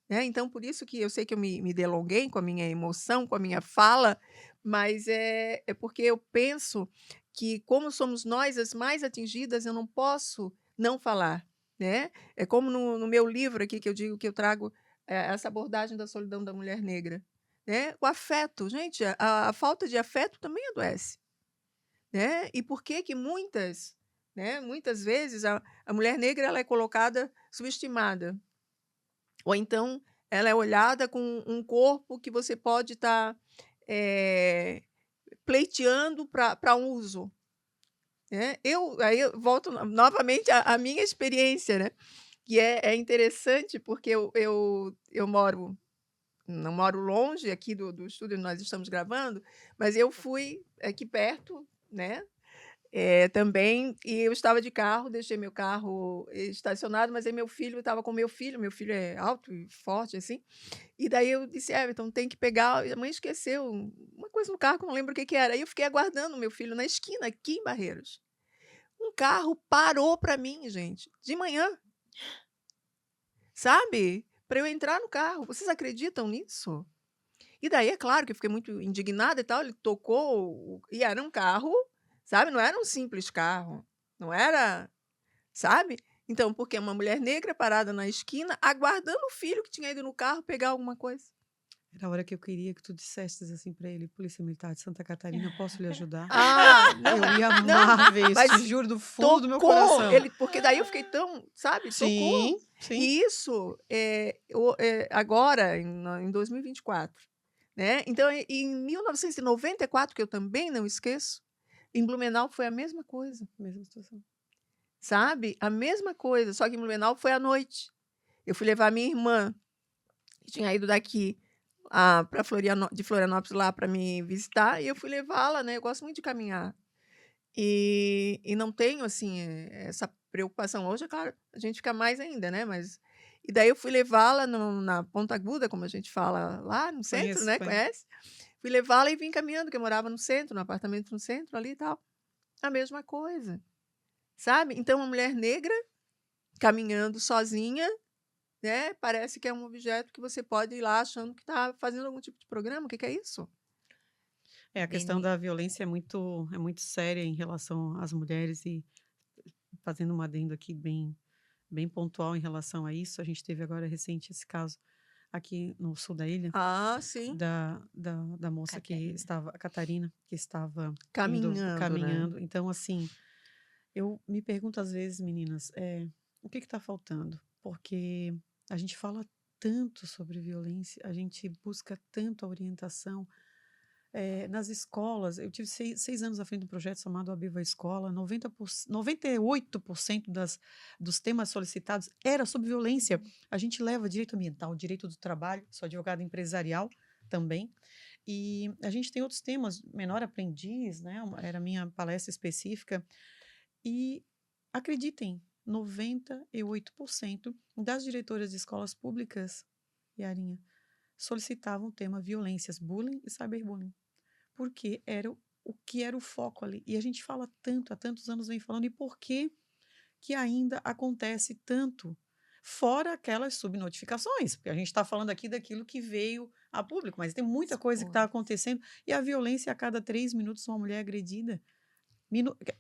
né. Então por isso que eu sei que eu me delonguei com a minha emoção, com a minha fala, mas é porque eu penso que como somos nós as mais atingidas, eu não posso não falar, né. É como no meu livro aqui que eu digo que eu trago, essa abordagem da solidão da mulher negra, né. O afeto, gente, a falta de afeto também adoece. Né, e por que que muitas, né, muitas vezes a mulher negra ela é colocada subestimada, ou então ela é olhada com um corpo que você pode estar, pleiteando para um uso, né. Aí eu volto novamente à minha experiência, né, que é interessante porque eu moro não moro longe aqui do estúdio onde nós estamos gravando, mas eu fui aqui perto, né. Também, e eu estava de carro, deixei meu carro estacionado, mas aí meu filho é alto e forte, assim, e daí eu disse: "Everton, tem que pegar", a mãe esqueceu uma coisa no carro que eu não lembro o que que era, aí eu fiquei aguardando o meu filho na esquina, aqui em Barreiros. Um carro parou para mim, gente, de manhã, sabe, para eu entrar no carro. Vocês acreditam nisso? E daí é claro que eu fiquei muito indignada e tal, ele tocou e era um carro, sabe, não era um simples carro, não era, sabe. Então, porque uma mulher negra parada na esquina, aguardando o filho que tinha ido no carro pegar alguma coisa. Era a hora que eu queria que tu dissesses assim pra ele: "Polícia Militar de Santa Catarina, posso lhe ajudar?" Não, Eu mas ia não, amar ver isso, te mas juro do fundo do meu tocou, coração. ele porque daí eu fiquei tão, sabe, tocou. Sim, sim. E isso, agora em 2024, né, então em 1994, que eu também não esqueço, em Blumenau foi a mesma coisa, Mesma situação. sabe, a mesma coisa, só que em Blumenau foi à noite. Eu fui levar minha irmã, que tinha ido daqui, pra de Florianópolis lá para me visitar, e eu fui levá-la, né, eu gosto muito de caminhar. E não tenho, assim, essa preocupação. Hoje, é claro, a gente fica mais ainda, né, mas e daí eu fui levá-la na Ponta Aguda, como a gente fala lá no centro, Conheço, né, conheço. conhece? Fui levá-la e vim caminhando, que eu morava no centro, num apartamento no centro ali e tal. A mesma coisa, sabe. Então uma mulher negra caminhando sozinha, né, parece que é um objeto que você pode ir lá achando que está fazendo algum tipo de programa. O que que é isso? É, a questão Deni da violência é muito séria em relação às mulheres e fazendo um adendo aqui bem pontual em relação a isso, a gente teve agora recente esse caso aqui no sul da ilha, Ah, sim, da moça que Catarina. estava a Catarina, que estava indo caminhando, né. caminhando. Então, assim, eu me pergunto às vezes, meninas, o que está faltando? Porque a gente fala tanto sobre violência, a gente busca tanto a orientação, nas escolas. Eu tive 6 anos à frente de um projeto chamado Abiva Escola. 98% dos temas solicitados era sobre violência. A gente leva direito ambiental, direito do trabalho, sou advogada empresarial também, e a gente tem outros temas, menor aprendiz, né? Era a minha palestra específica. E acreditem, 98% das diretoras de escolas públicas, Yarinha, solicitavam o tema violências, bullying e cyberbullying, porque era o que era o foco ali. E a gente fala tanto, há tantos anos vem falando, e por que que ainda acontece tanto? Fora aquelas subnotificações, porque a gente está falando aqui daquilo que veio a público, mas tem muita coisa que está Expor. acontecendo, e a violência a cada 3 minutos uma mulher é agredida.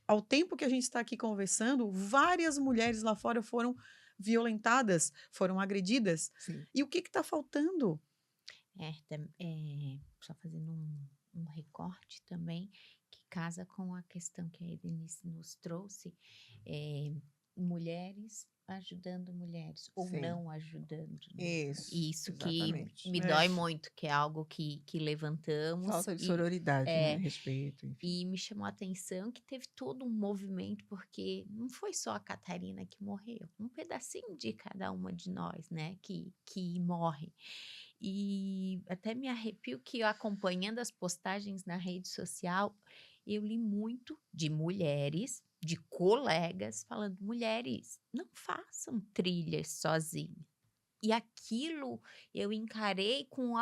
Ao tempo que a gente está aqui conversando, várias mulheres lá fora foram violentadas, foram agredidas. Sim. E o que está faltando? Só fazendo um recorte também, que casa com a questão que a Edenice nos trouxe, eh, mulheres ajudando mulheres ou Sim. não ajudando, né? Isso, Isso que exatamente. me dói muito, que é algo que levantamos Falta de e sororidade, né? Respeito, enfim. e me chamou a atenção que teve todo um movimento, porque não foi só a Catarina que morreu, um pedacinho de cada uma de nós, né, que morre. E até me arrepio que eu acompanhando as postagens na rede social, eu li muito de mulheres, de colegas, falando: mulheres, não façam trilhas sozinhas. E aquilo eu encarei com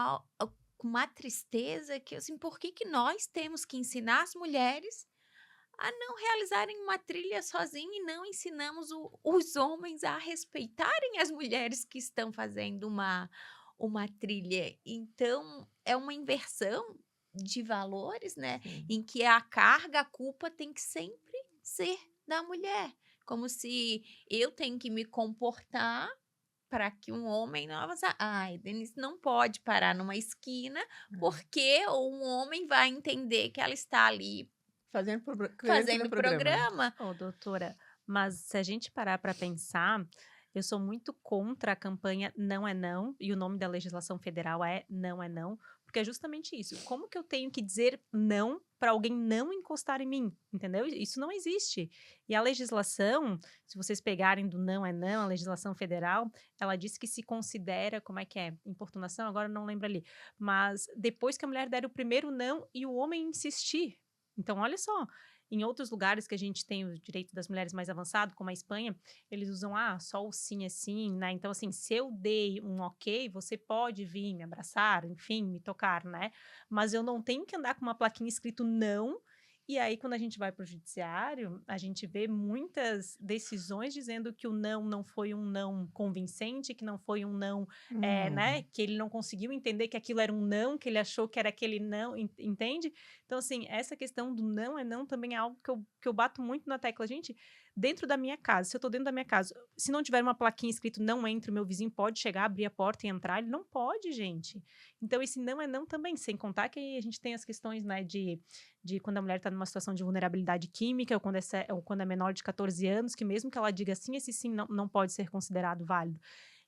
uma tristeza que, assim, por que que nós temos que ensinar as mulheres a não realizarem uma trilha sozinha e não ensinamos os homens a respeitarem as mulheres que estão fazendo uma trilha? Então, é uma inversão de valores, né? Sim. Em que a carga, a culpa tem que sempre ser da mulher. Como se eu tenho que me comportar para que um homem não avançar. Ai, Denise não pode parar numa esquina, porque um homem vai entender que ela está ali Querendo fazer fazendo programa, né? programa. Ô, doutora, mas se a gente parar para pensar, eu sou muito contra a campanha Não é Não, e o nome da legislação federal é Não é Não, porque é justamente isso. Como que eu tenho que dizer não para alguém não encostar em mim? Entendeu? Isso não existe. E a legislação, se vocês pegarem do Não é Não, a legislação federal, ela diz que se considera, como é que é? Importunação, agora eu não lembro ali. Mas depois que a mulher der o primeiro não e o homem insistir. Então, olha só, em outros lugares que a gente tem o direito das mulheres mais avançado, como a Espanha, eles usam, só o sim é sim, né? Então, assim, se eu dei um ok, você pode vir me abraçar, enfim, me tocar, né? Mas eu não tenho que andar com uma plaquinha escrito não. E aí, quando a gente vai para o judiciário, a gente vê muitas decisões dizendo que o não foi um não convincente, que não foi um não, né? Que ele não conseguiu entender que aquilo era um não, que ele achou que era aquele não, entende? Então, assim, essa questão do não é não também é algo que eu bato muito na tecla. Gente, dentro da minha casa, se eu tô dentro da minha casa, se não tiver uma plaquinha escrito não entre, o meu vizinho pode chegar, abrir a porta e entrar, ele não pode, gente. Então, esse não é não também, sem contar que aí a gente tem as questões, né, de quando a mulher está numa situação de vulnerabilidade química, ou quando é menor de 14 anos, que mesmo que ela diga sim, esse sim não pode ser considerado válido.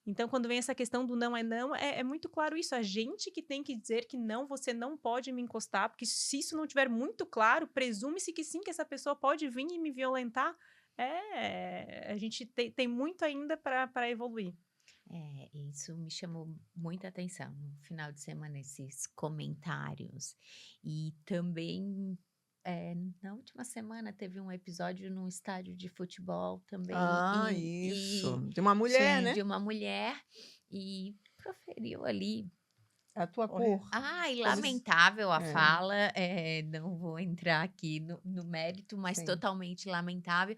Então, quando vem essa questão do não, é muito claro isso. A gente que tem que dizer que não, você não pode me encostar, porque se isso não tiver muito claro, presume-se que sim, que essa pessoa pode vir e me violentar. A gente tem muito ainda para evoluir. Isso me chamou muita atenção no final de semana, esses comentários. E também, na última semana, teve um episódio num estádio de futebol também, Isso. De uma mulher, sim, né? de uma mulher, e proferiu ali. A tua Olha, cor. Ai, Como se- lamentável a É, fala, não vou entrar aqui no mérito, mas sim. totalmente lamentável.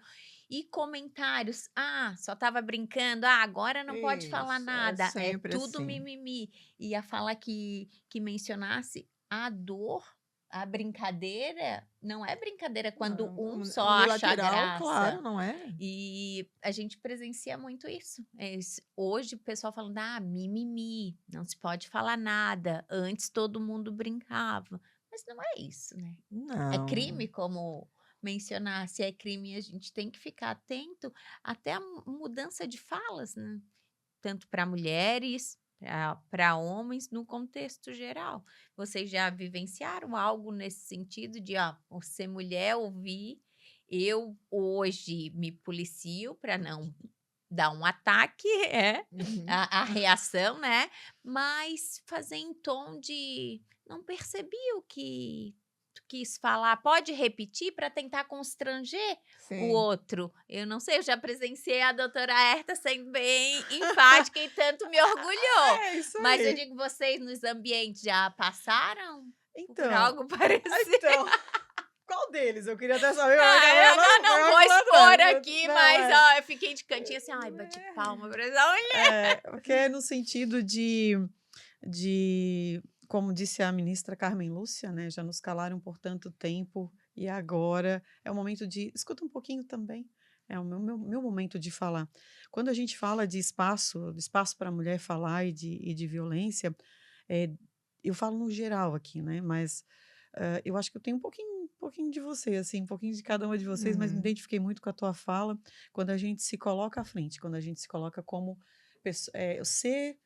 E comentários, só estava brincando, agora não pode falar Isso. É nada, é sempre tudo assim. mimimi. E a fala que mencionasse a dor, a brincadeira, não é brincadeira quando um só acha Unilateral, claro, graça. não é? E a gente presencia muito isso. Hoje o pessoal falando, mimimi, não se pode falar nada. Antes todo mundo brincava. Mas não é isso, né? É Não. crime, como mencionar. Se é crime, a gente tem que ficar atento até a mudança de falas, né? Tanto para mulheres, para homens, no contexto geral. Vocês já vivenciaram algo nesse sentido de, por ser mulher, ouvir? Eu hoje me policio para não dar um ataque, Uhum. a reação, né? Mas fazer em tom de não percebi o que tu quis falar. Pode repetir para tentar constranger o Sim. outro? Eu não sei, eu já presenciei a doutora Herta sendo bem enfática e tanto me orgulhou. é isso Mas eu aí. digo, vocês nos ambientes já passaram por Então, algo parecido? qual deles? Eu queria até saber, mas acabei Eu não não vou falando, expor né? aqui, Não, mas eu fiquei de cantinho assim, bati palma pra essa mulher. porque é no sentido de, como disse a ministra Carmen Lúcia, né, já nos calaram por tanto tempo e agora é o momento de escuta um pouquinho também. É o meu momento de falar. Quando a gente fala de espaço para a mulher falar e de violência, eu falo no geral aqui, né? Mas eu acho que eu tenho um pouquinho pouquinho de você, assim, um pouquinho de cada uma de vocês, mas me Hum, identifiquei muito com a tua fala, quando a gente se coloca à frente, quando a gente se coloca como ser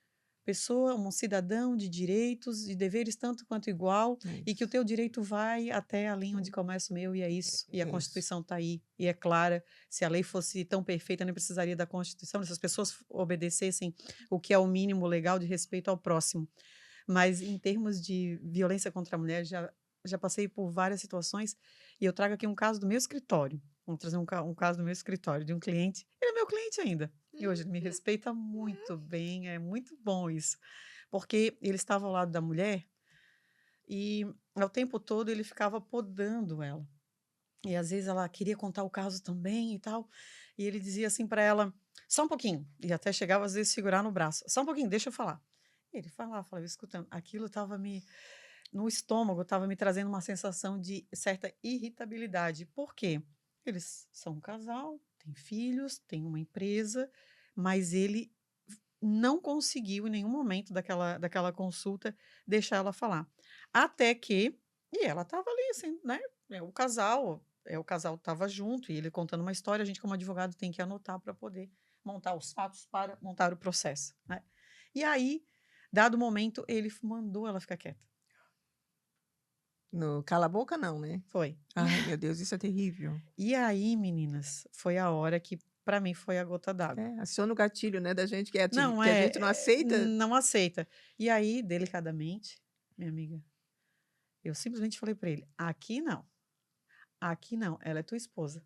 pessoa, um cidadão de direitos e deveres tanto quanto igual, é e que o isso. teu direito vai até a linha onde Hum, começa o meu, e é isso. E a é isso. Constituição está aí, e é clara. Se a lei fosse tão perfeita, nem precisaria da Constituição, se as pessoas obedecessem o que é o mínimo legal de respeito ao próximo. Mas em termos de violência contra a mulher, já passei por várias situações, e eu trago aqui um caso do meu escritório. Vamos trazer um caso do meu escritório, de um cliente. Ele é meu cliente ainda. E hoje ele me respeita muito bem, é muito bom isso. Porque ele estava ao lado da mulher e ao tempo todo ele ficava podando ela. E às vezes ela queria contar o caso também e tal. E ele dizia assim para ela: só um pouquinho. E até chegava às vezes a segurar no braço: só um pouquinho, deixa eu falar. E ele falava, eu escutando. Aquilo estava no estômago, estava me trazendo uma sensação de certa irritabilidade. Por quê? Eles são um casal, têm filhos, têm uma empresa, mas ele não conseguiu em nenhum momento daquela consulta deixar ela falar. Até que, e ela estava ali, assim, né? O casal estava junto e ele contando uma história, a gente, como advogado, tem que anotar para poder montar os fatos para montar o processo, né? E aí, dado o momento, ele mandou ela ficar quieta. No cala a boca, não, né? Foi. Ai, meu Deus, isso é terrível. E aí, meninas, foi a hora que, para mim, foi a gota d'água. É, aciona o gatilho, né, da gente que, Não, que a gente não aceita. não aceita. E aí, delicadamente, minha amiga, eu simplesmente falei para ele: aqui não, ela é tua esposa.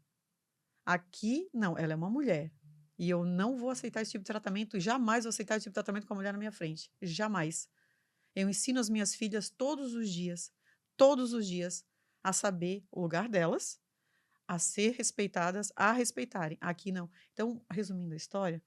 Aqui não, ela é uma mulher. E eu não vou aceitar esse tipo de tratamento, jamais vou aceitar esse tipo de tratamento com a mulher na minha frente. Jamais. Eu ensino as minhas filhas todos os dias, a saber o lugar delas, a ser respeitadas, a respeitarem. Aqui não. Então, resumindo a história,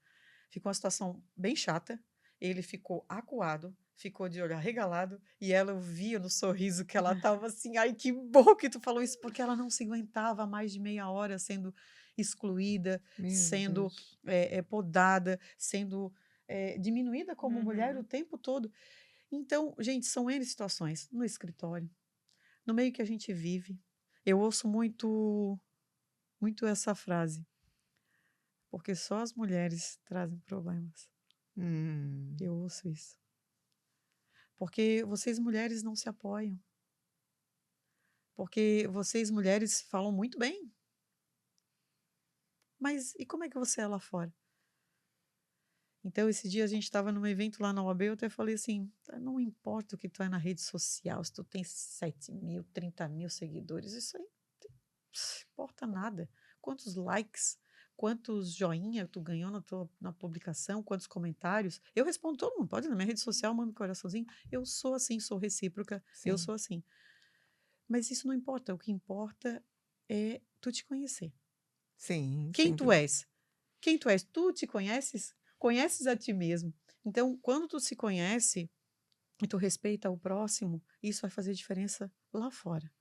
ficou uma situação bem chata. Ele ficou acuado, ficou de olho arregalado, e ela, eu via no sorriso que ela estava assim: ai, que bom que tu falou isso, porque ela não se aguentava mais de meia hora sendo excluída, Meu sendo Deus. podada, sendo diminuída como mulher o Uhum. tempo todo. Então, gente, são N situações no escritório, no meio que a gente vive. Eu ouço muito essa frase, porque só as mulheres trazem problemas. Hum. Eu ouço isso. Porque vocês mulheres não se apoiam. Porque vocês mulheres falam muito bem. Mas e como é que você é lá fora? Então, esse dia a gente estava num evento lá na OAB, eu até falei assim: não importa o que tu é na rede social, se tu tem 7 mil, 30 mil seguidores, isso aí não importa nada. Quantos likes, quantos joinha tu ganhou na publicação, quantos comentários. Eu respondo todo mundo, pode ir na minha rede social, manda um coraçãozinho. Eu sou assim, sou recíproca, eu Sim, sou assim. Mas isso não importa, o que importa é tu te conhecer. sim, Quem sem tu dúvida. és? Quem tu és? Tu te conheces? Conheces a ti mesmo. Então, quando tu se conhece e tu respeita o próximo, isso vai fazer diferença lá fora.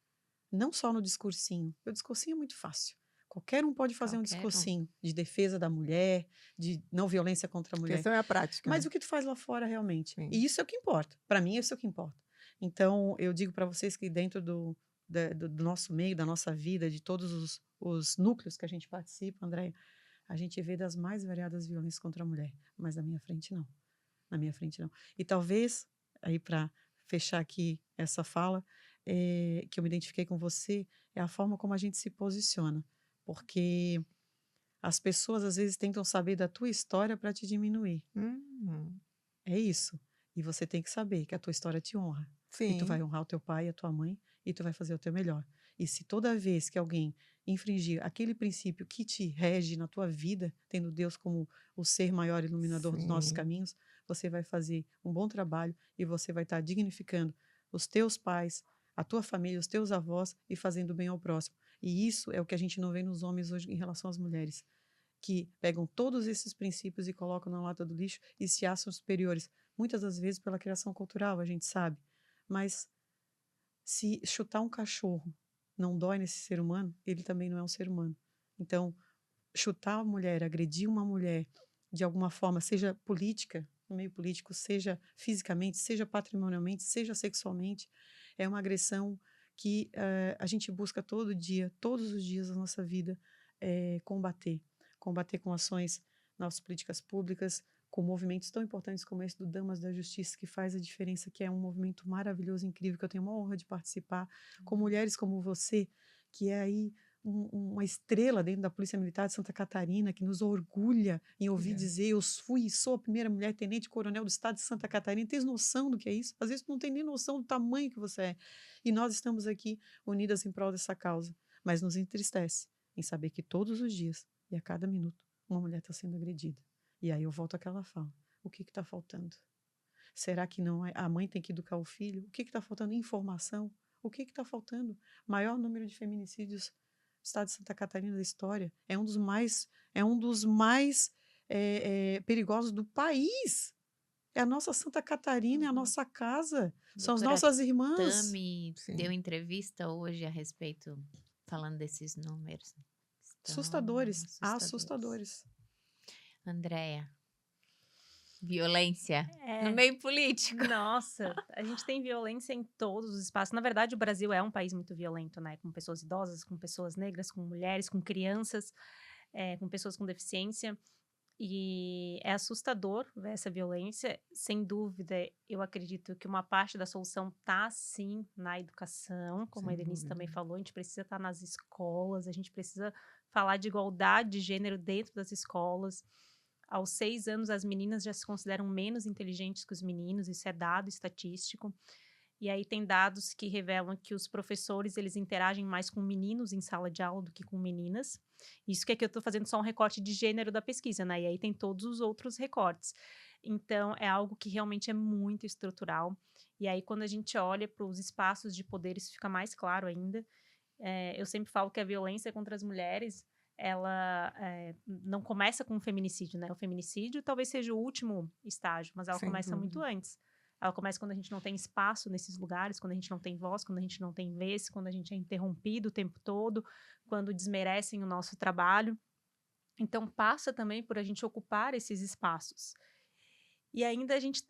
Não só no discursinho. O discursinho é muito fácil. Qualquer um pode fazer um Qualquer um. discursinho de defesa da mulher, de não violência contra a A mulher. questão é a prática, Mas né? o que tu faz lá fora realmente? Sim. E isso é o que importa. Para mim, isso é o que importa. Então, eu digo para vocês que dentro do nosso meio, da nossa vida, de todos os núcleos que a gente participa, Andréia, a gente vê das mais variadas violências contra a mulher. Mas na minha frente, não. Na minha frente, não. E talvez, aí para fechar aqui essa fala, que eu me identifiquei com você, é a forma como a gente se posiciona. Porque as pessoas às vezes tentam saber da tua história para te diminuir. Uhum. É isso. E você tem que saber que a tua história te honra. E tu vai Sim, honrar o teu pai e a tua mãe, e tu vai fazer o teu melhor. E se toda vez que alguém infringir aquele princípio que te rege na tua vida, tendo Deus como o ser maior iluminador dos nossos sim, caminhos, você vai fazer um bom trabalho e você vai estar dignificando os teus pais, a tua família, os teus avós e fazendo bem ao próximo. E isso é o que a gente não vê nos homens hoje em relação às mulheres, que pegam todos esses princípios e colocam na lata do lixo e se acham superiores. Muitas das vezes pela criação cultural, a gente sabe. Mas se chutar um cachorro não dói nesse ser humano, ele também não é um ser humano. Então, chutar a mulher, agredir uma mulher de alguma forma, seja política, no meio político, seja fisicamente, seja patrimonialmente, seja sexualmente, é uma agressão que a gente busca todo dia, todos os dias da nossa vida, combater. Combater com ações, nossas políticas públicas, com movimentos tão importantes como esse do Damas da Justiça, que faz a diferença, que é um movimento maravilhoso, incrível, que eu tenho uma honra de participar, com mulheres como você, que é aí uma estrela dentro da Polícia Militar de Santa Catarina, que nos orgulha em ouvir dizer: eu fui e sou a primeira mulher tenente-coronel do estado de Santa Catarina. Tens noção do que é isso? Às vezes tu não tem nem noção do tamanho que você é. E nós estamos aqui unidas em prol dessa causa. Mas nos entristece em saber que todos os dias e a cada minuto uma mulher está sendo agredida. E aí eu volto àquela fala: o que está faltando? Será que não é? A mãe tem que educar o filho? O que está faltando? Informação? O que está faltando? Maior número de feminicídios do estado de Santa Catarina da história. É um dos mais perigosos do país. É a nossa Santa Catarina, é a nossa casa. São as Doutora nossas irmãs. Tami Sim. deu entrevista hoje a respeito, falando desses números. Estão Assustadores. Andréia, violência no É, meio político. nossa, a gente tem violência em todos os espaços. Na verdade, o Brasil é um país muito violento, né? Com pessoas idosas, com pessoas negras, com mulheres, com crianças, com pessoas com deficiência. E é assustador ver essa violência. Sem dúvida, eu acredito que uma parte da solução está, sim, na educação, como Sem a Denise também dúvida. falou. A gente precisa estar nas escolas, a gente precisa falar de igualdade de gênero dentro das escolas. Aos 6 anos, as meninas já se consideram menos inteligentes que os meninos, isso é dado estatístico. E aí tem dados que revelam que os professores, eles interagem mais com meninos em sala de aula do que com meninas. Isso que aqui eu estou fazendo só um recorte de gênero da pesquisa, né? E aí tem todos os outros recortes. Então, é algo que realmente é muito estrutural. E aí, quando a gente olha para os espaços de poder, isso fica mais claro ainda. Eu sempre falo que a violência contra as mulheres, ela não começa com o feminicídio, né? O feminicídio talvez seja o último estágio, mas ela Sem começa muito dúvida. antes. Ela começa quando a gente não tem espaço nesses lugares, quando a gente não tem voz, quando a gente não tem vez, quando a gente é interrompido o tempo todo, quando desmerecem o nosso trabalho. Então, passa também por a gente ocupar esses espaços. E ainda a gente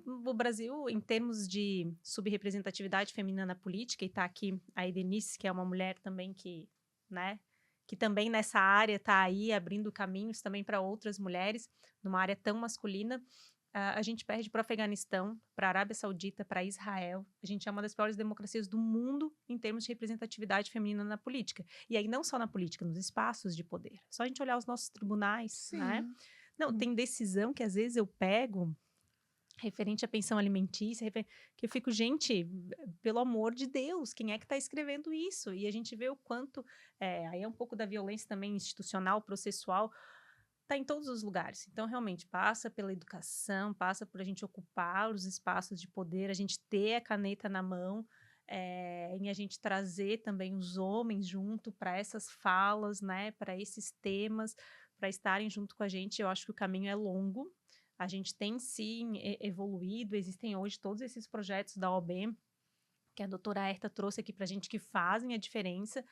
o Brasil, em termos de subrepresentatividade feminina na política, e tá aqui a Edenice, que é uma mulher também que, né, que também nessa área está aí abrindo caminhos também para outras mulheres, numa área tão masculina. A gente perde para o Afeganistão, para a Arábia Saudita, para Israel. A gente é uma das piores democracias do mundo em termos de representatividade feminina na política. E aí não só na política, nos espaços de poder. Só a gente olhar os nossos tribunais, né? Sim. Não, tem decisão que às vezes eu pego referente à pensão alimentícia, que eu fico, gente, pelo amor de Deus, quem é que está escrevendo isso? E a gente vê o quanto, aí é um pouco da violência também institucional, processual, está em todos os lugares. Então, realmente, passa pela educação, passa por a gente ocupar os espaços de poder, a gente ter a caneta na mão, em a gente trazer também os homens junto para essas falas, né, para esses temas, para estarem junto com a gente. Eu acho que o caminho é longo. A gente tem, sim, evoluído. Existem hoje todos esses projetos da OAB, que a doutora Herta trouxe aqui para a gente, que fazem a diferença,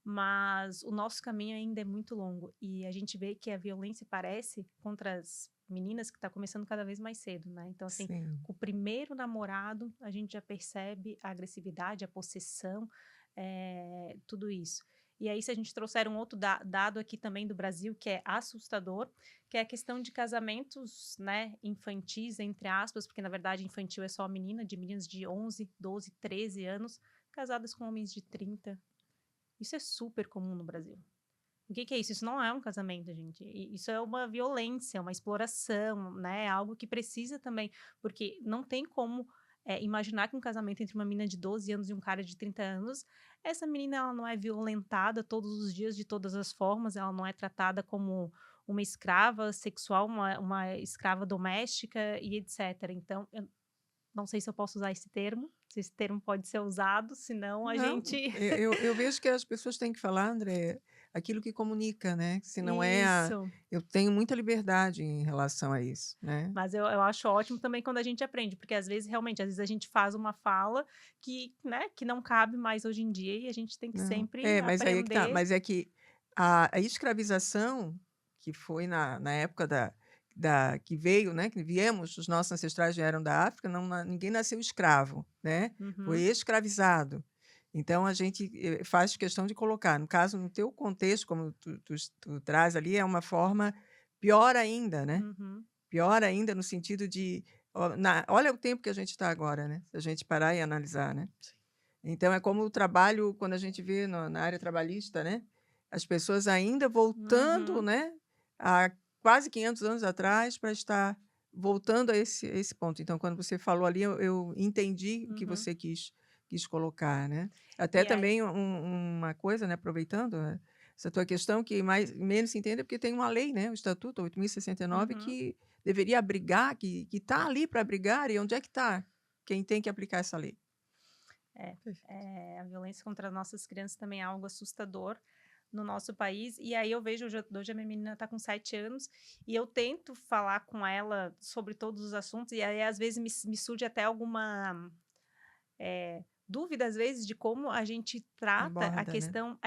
mas o nosso caminho ainda é muito longo. E a gente vê que a violência parece contra as meninas que está começando cada vez mais cedo, né? Então, assim, Sim. com o primeiro namorado, a gente já percebe a agressividade, a possessão, tudo isso. E aí, se a gente trouxer um outro dado aqui também do Brasil, que é assustador, que é a questão de casamentos, né, infantis, entre aspas, porque, na verdade, infantil é só a menina, de meninas de 11, 12, 13 anos, casadas com homens de 30. Isso é super comum no Brasil. O que é isso? Isso não é um casamento, gente. Isso é uma violência, uma exploração, né? Algo que precisa também, porque não tem como imaginar que um casamento entre uma menina de 12 anos e um cara de 30 anos, essa menina ela não é violentada todos os dias, de todas as formas, ela não é tratada como uma escrava sexual, uma escrava doméstica e etc. Então, eu não sei se eu posso usar esse termo, se esse termo pode ser usado, senão a Não, gente... eu vejo que as pessoas têm que falar, André, aquilo que comunica, né? Se não é Isso. eu tenho muita liberdade em relação a isso, né? Mas eu acho ótimo também quando a gente aprende, porque às vezes, realmente, às vezes a gente faz uma fala que, né, que não cabe mais hoje em dia e a gente tem que Não. sempre Mas aí é que tá. aprender. Mas é que a escravização, que foi na época que veio, né? Que viemos, os nossos ancestrais vieram da África, ninguém nasceu escravo, né? Foi Uhum. escravizado. Então, a gente faz questão de colocar. No caso, no teu contexto, como tu traz ali, é uma forma pior ainda, né? Uhum. Pior ainda no sentido de... olha o tempo que a gente está agora, né? Se a gente parar e analisar, né? Sim. Então, é como o trabalho, quando a gente vê na área trabalhista, né? As pessoas ainda voltando, Uhum. né? Há quase 500 anos atrás para estar voltando a esse ponto. Então, quando você falou ali, eu entendi o que Uhum. você quis colocar, né? Até E aí, também uma coisa, né? Aproveitando essa tua questão, que menos se entende é porque tem uma lei, né? O Estatuto 8.069, uhum. que deveria abrigar, que está ali para abrigar, e onde é que está quem tem que aplicar essa lei? A violência contra as nossas crianças também é algo assustador no nosso país. E aí eu vejo, hoje a minha menina está com 7 anos, e eu tento falar com ela sobre todos os assuntos, e aí às vezes me surge até alguma dúvida, às vezes, de como a gente trata a Aborda, né? questão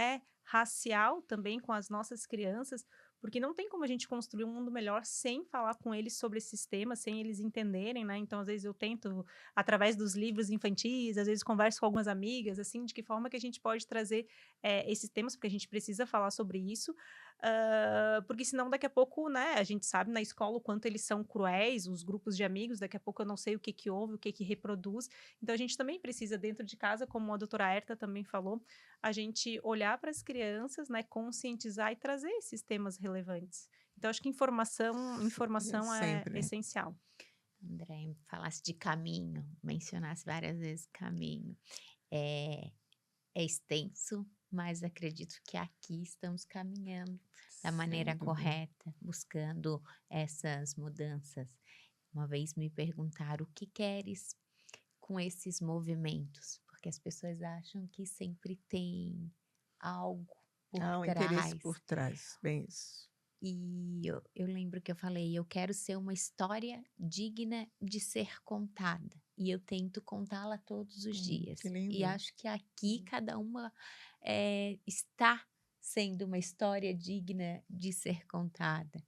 racial também com as nossas crianças, porque não tem como a gente construir um mundo melhor sem falar com eles sobre esses temas, sem eles entenderem, né? Então, às vezes, eu tento, através dos livros infantis, às vezes converso com algumas amigas, assim, de que forma que a gente pode trazer esses temas, porque a gente precisa falar sobre isso, porque senão daqui a pouco, né, a gente sabe na escola o quanto eles são cruéis, os grupos de amigos, daqui a pouco eu não sei o que que houve, o que que reproduz, então a gente também precisa dentro de casa, como a doutora Herta também falou, a gente olhar para as crianças, né, conscientizar e trazer esses temas relevantes. Então acho que informação é Sempre. essencial. André, falasse de caminho, mencionasse várias vezes caminho. É, é extenso, mas acredito que aqui estamos caminhando da maneira Sem dúvida. correta, buscando essas mudanças. Uma vez me perguntaram o que queres com esses movimentos, porque as pessoas acham que sempre tem algo por Há um interesse trás. por trás, bem isso. E eu lembro que eu falei, eu quero ser uma história digna de ser contada. E eu tento contá-la todos os Que dias. E lindo. acho que aqui cada uma está sendo uma história digna de ser contada.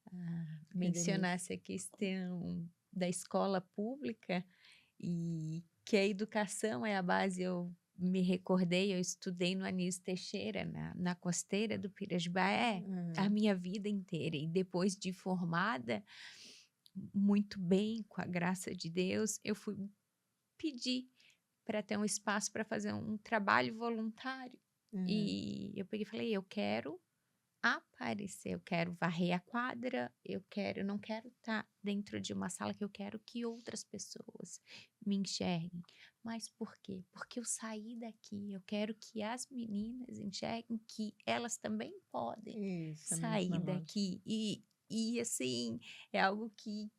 Que delícia. Mencionasse a questão da escola pública e que a educação é a base. Eu me recordei, eu estudei no Anísio Teixeira, na costeira do Pirasbaé, a minha vida inteira. E depois de formada, muito bem, com a graça de Deus, eu fui pedir para ter um espaço para fazer um trabalho voluntário. E eu peguei e falei, eu quero aparecer, eu quero varrer a quadra, eu não quero estar dentro de uma sala, que eu quero que outras pessoas me enxerguem. Mas por quê? Porque eu saí daqui, eu quero que as meninas enxerguem que elas também podem Isso, a sair mesma lógica. daqui. E assim, é algo que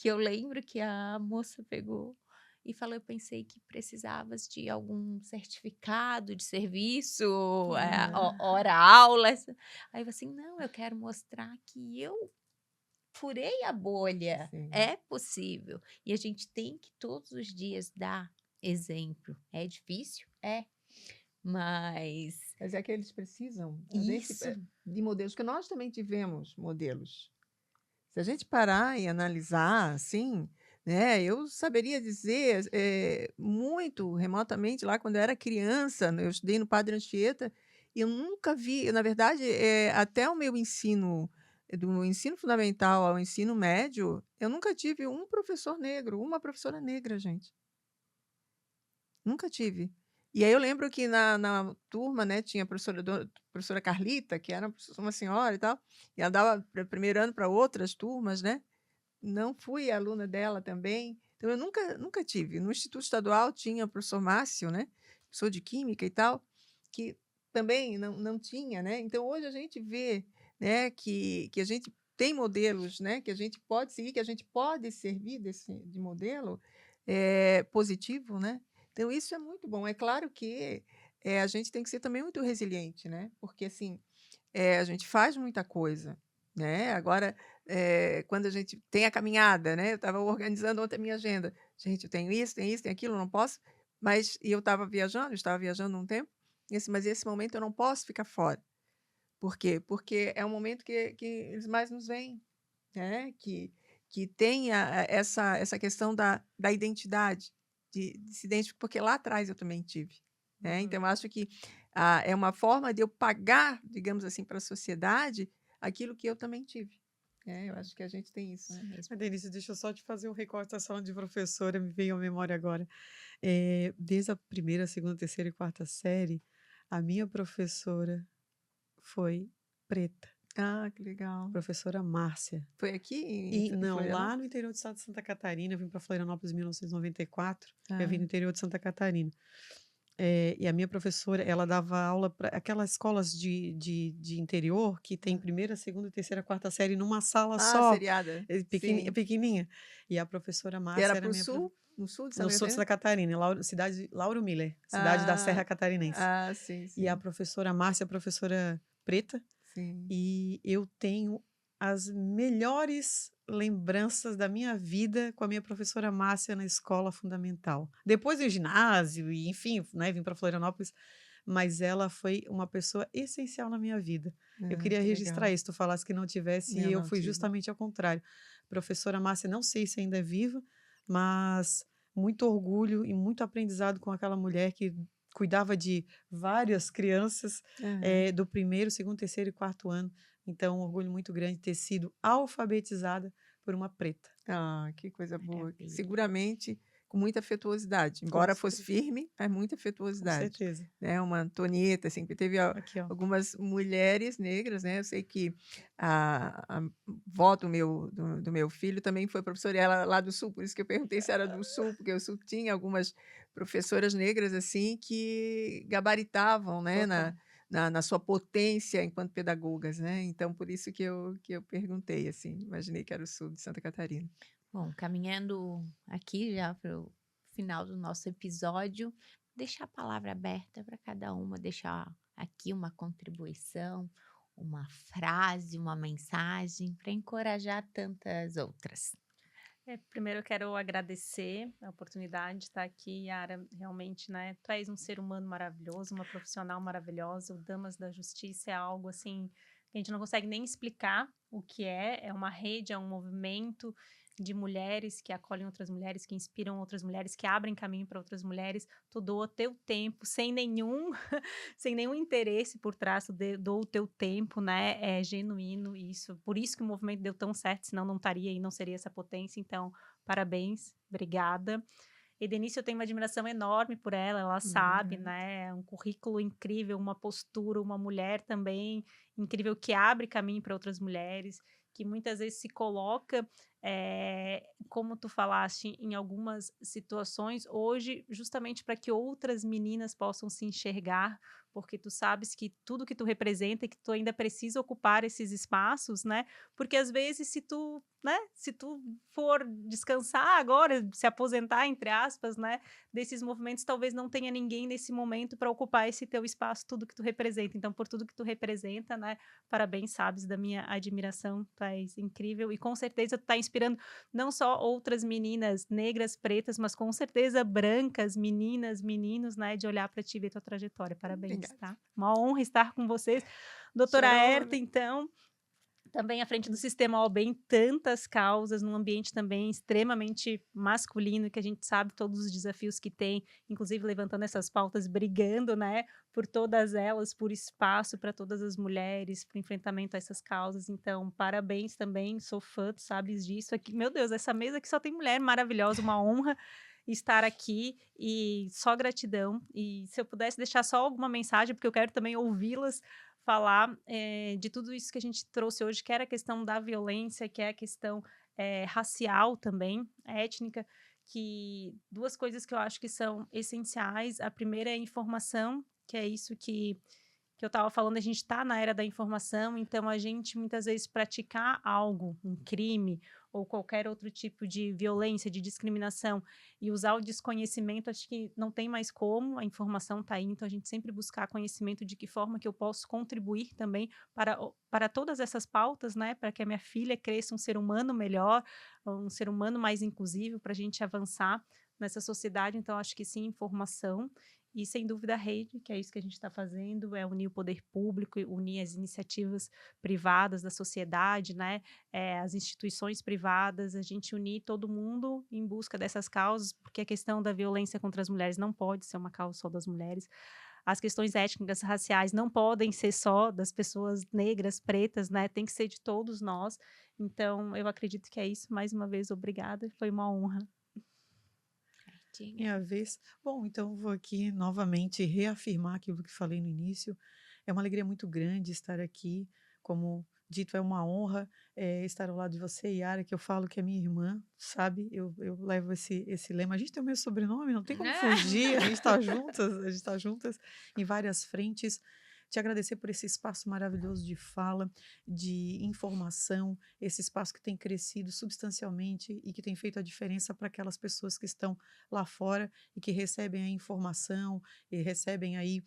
eu lembro que a moça pegou e falou: eu pensei que precisavas de algum certificado de serviço, hora aula. Aí eu assim, não, eu quero mostrar que eu furei a bolha, Sim. é possível. E a gente tem que todos os dias dar exemplo. É difícil? É, mas Mas é que eles precisam, a gente, isso, de modelos, que nós também tivemos modelos. Se a gente parar e analisar, assim, né, eu saberia dizer muito remotamente, lá quando eu era criança, eu estudei no Padre Anchieta, e eu nunca vi, na verdade, até o meu ensino, do ensino fundamental ao ensino médio, eu nunca tive um professor negro, uma professora negra, gente. Nunca tive. E aí eu lembro que na turma, né, tinha a professora Carlita, que era uma senhora e tal, e ela dava primeiro ano para outras turmas, né? Não fui aluna dela também. Então eu nunca tive. No Instituto Estadual tinha o professor Márcio, né? Professor de Química e tal, que também não tinha, né? Então hoje a gente vê, né, que a gente tem modelos, né, que a gente pode seguir, que a gente pode servir de modelo positivo, né? Então isso é muito bom. É claro que a gente tem que ser também muito resiliente, né? Porque assim, a gente faz muita coisa, né? Agora, quando a gente tem a caminhada, né? Eu estava organizando ontem a minha agenda. Gente, eu tenho isso, tem aquilo, não posso. E eu estava viajando um tempo, mas esse momento eu não posso ficar fora. Por quê? Porque é um momento que eles mais nos veem, né? Que tem essa questão da identidade, de se identificar, porque lá atrás eu também tive. né. Então eu Uhum. acho que, é uma forma de eu pagar, digamos assim, para a sociedade aquilo que eu também tive. Eu acho que a gente tem isso, Isso né. mesmo. Denise, deixa eu só te fazer um recorte da sala de professora, me veio à memória agora. Desde a primeira, segunda, terceira e quarta série, a minha professora foi preta, Ah, que legal. professora Márcia. Foi aqui E em não, lá no Florianópolis? interior do estado de Santa Catarina, eu vim para Florianópolis em 1994, eu vim Ah, do interior de Santa Catarina. E a minha professora, ela dava aula para aquelas escolas de interior que tem hã. primeira, segunda, terceira, quarta série numa sala Ah, só, seriada. Sim. pequenininha. E a professora E era Márcia era para o minha sul? No sul de no Santa sul de Catarina? Santa Catarina, em cidade Lauro Miller, cidade da Ah, Serra Catarinense. sim, E a sim. professora Márcia é professora preta, Sim. e eu tenho as melhores lembranças da minha vida com a minha professora Márcia na escola fundamental. Depois do ginásio e enfim, né, vim para Florianópolis, mas ela foi uma pessoa essencial na minha vida. Eu Ah, queria que registrar legal. isso, tu falasse que não tivesse e Eu eu não fui tive. justamente ao contrário. Professora Márcia, não sei se ainda é viva, mas muito orgulho e muito aprendizado com aquela mulher que cuidava de várias crianças, Aham. do primeiro, segundo, terceiro e quarto ano. Então, um orgulho muito grande ter sido alfabetizada por uma preta. Ah, que coisa boa. Maravilha. Seguramente com muita afetuosidade, Com embora fosse certeza, firme, mas muita com afetuosidade, certeza. né, uma Antonieta, assim, porque teve Aqui, ó. algumas mulheres negras, né, eu sei que a vó do meu filho também foi professora, e ela lá do sul, por isso que eu perguntei se era do sul, porque o sul tinha algumas professoras negras, assim, que gabaritavam, né, Total. na sua potência enquanto pedagogas, né, então por isso que eu perguntei, assim, imaginei que era o sul de Santa Catarina. Bom, caminhando aqui já para o final do nosso episódio, deixar a palavra aberta para cada uma, deixar aqui uma contribuição, uma frase, uma mensagem para encorajar tantas outras. Primeiro eu quero agradecer a oportunidade de estar aqui, Yara. Realmente, né? Tu és um ser humano maravilhoso, uma profissional maravilhosa. O Damas da Justiça é algo assim que a gente não consegue nem explicar o que é. É uma rede, é um movimento de mulheres que acolhem outras mulheres, que inspiram outras mulheres, que abrem caminho para outras mulheres. Tu doa teu tempo sem nenhum sem nenhum interesse por trás do teu tempo, né? É genuíno isso. Por isso que o movimento deu tão certo, senão não estaria e não seria essa potência. Então, parabéns, obrigada. E Denise, eu tenho uma admiração enorme por ela sabe, Obrigada. né? É um currículo incrível, uma postura, uma mulher também incrível que abre caminho para outras mulheres, que muitas vezes se coloca, como tu falaste, em algumas situações hoje, justamente para que outras meninas possam se enxergar, porque tu sabes que tudo que tu representa e que tu ainda precisa ocupar esses espaços, né? Porque às vezes se tu, né, se tu for descansar agora, se aposentar entre aspas, né, desses movimentos, talvez não tenha ninguém nesse momento para ocupar esse teu espaço, tudo que tu representa. Então, por tudo que tu representa, né, parabéns, sabes da minha admiração, tu és incrível e com certeza tu tá inspirando não só outras meninas negras, pretas, mas com certeza brancas, meninas, meninos, né, de olhar para ti e ver tua trajetória. Parabéns, Obrigada. tá? Uma honra estar com vocês. Doutora Herta, Chorona. então, também à frente do Sistema OAB em tantas causas, num ambiente também extremamente masculino, que a gente sabe todos os desafios que tem, inclusive levantando essas pautas, brigando, né, por todas elas, por espaço para todas as mulheres, para enfrentamento a essas causas. Então, parabéns também, sou fã, tu sabes disso. Aqui, meu Deus, essa mesa aqui só tem mulher maravilhosa, uma honra estar aqui e só gratidão. E se eu pudesse deixar só alguma mensagem, porque eu quero também ouvi-las falar de tudo isso que a gente trouxe hoje, que era a questão da violência, que é a questão racial também, étnica, que duas coisas que eu acho que são essenciais. A primeira é a informação, que é isso que eu estava falando, a gente está na era da informação, então a gente muitas vezes praticar algo, um crime ou qualquer outro tipo de violência, de discriminação e usar o desconhecimento, acho que não tem mais como, a informação está aí, então a gente sempre buscar conhecimento de que forma que eu posso contribuir também para todas essas pautas, né, para que a minha filha cresça um ser humano melhor, um ser humano mais inclusivo, para a gente avançar nessa sociedade, então acho que sim, informação. E, sem dúvida, a rede, que é isso que a gente está fazendo, é unir o poder público, unir as iniciativas privadas da sociedade, né, as instituições privadas, a gente unir todo mundo em busca dessas causas, porque a questão da violência contra as mulheres não pode ser uma causa só das mulheres. As questões étnicas, raciais não podem ser só das pessoas negras, pretas, né? Tem que ser de todos nós. Então, eu acredito que é isso. Mais uma vez, obrigada. Foi uma honra. Minha vez. Bom, então vou aqui novamente reafirmar aquilo que falei no início. É uma alegria muito grande estar aqui. Como dito, é uma honra estar ao lado de você, Yara, que eu falo que é minha irmã, sabe? Eu levo esse lema. A gente tem o mesmo sobrenome, não tem como fugir. A gente está juntas, a gente está juntas em várias frentes. Te agradecer por esse espaço maravilhoso de fala, de informação, esse espaço que tem crescido substancialmente e que tem feito a diferença para aquelas pessoas que estão lá fora e que recebem a informação e recebem aí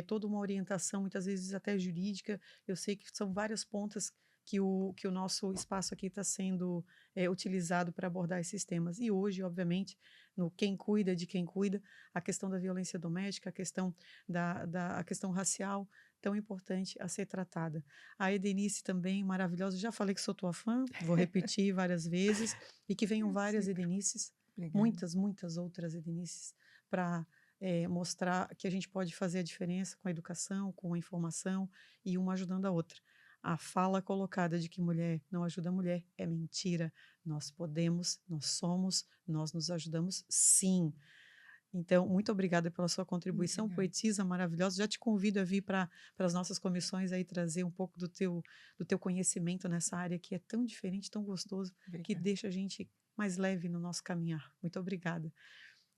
toda uma orientação, muitas vezes até jurídica. Eu sei que são várias pontas que o nosso espaço aqui está sendo utilizado para abordar esses temas. E hoje, obviamente, no Quem Cuida de Quem Cuida, a questão da violência doméstica, a questão a questão racial, tão importante a ser tratada. A Edenice também, maravilhosa. Já falei que sou tua fã, vou repetir várias vezes, e que venham várias Edenices, muitas outras Edenices, para mostrar que a gente pode fazer a diferença com a educação, com a informação, e uma ajudando a outra. A fala colocada de que mulher não ajuda a mulher é mentira. Nós podemos, nós somos, nós nos ajudamos sim. Então, muito obrigada pela sua contribuição, poetisa maravilhosa. Já te convido a vir para as nossas comissões aí trazer um pouco do teu conhecimento nessa área que é tão diferente, tão gostoso, que deixa a gente mais leve no nosso caminhar. Muito obrigada.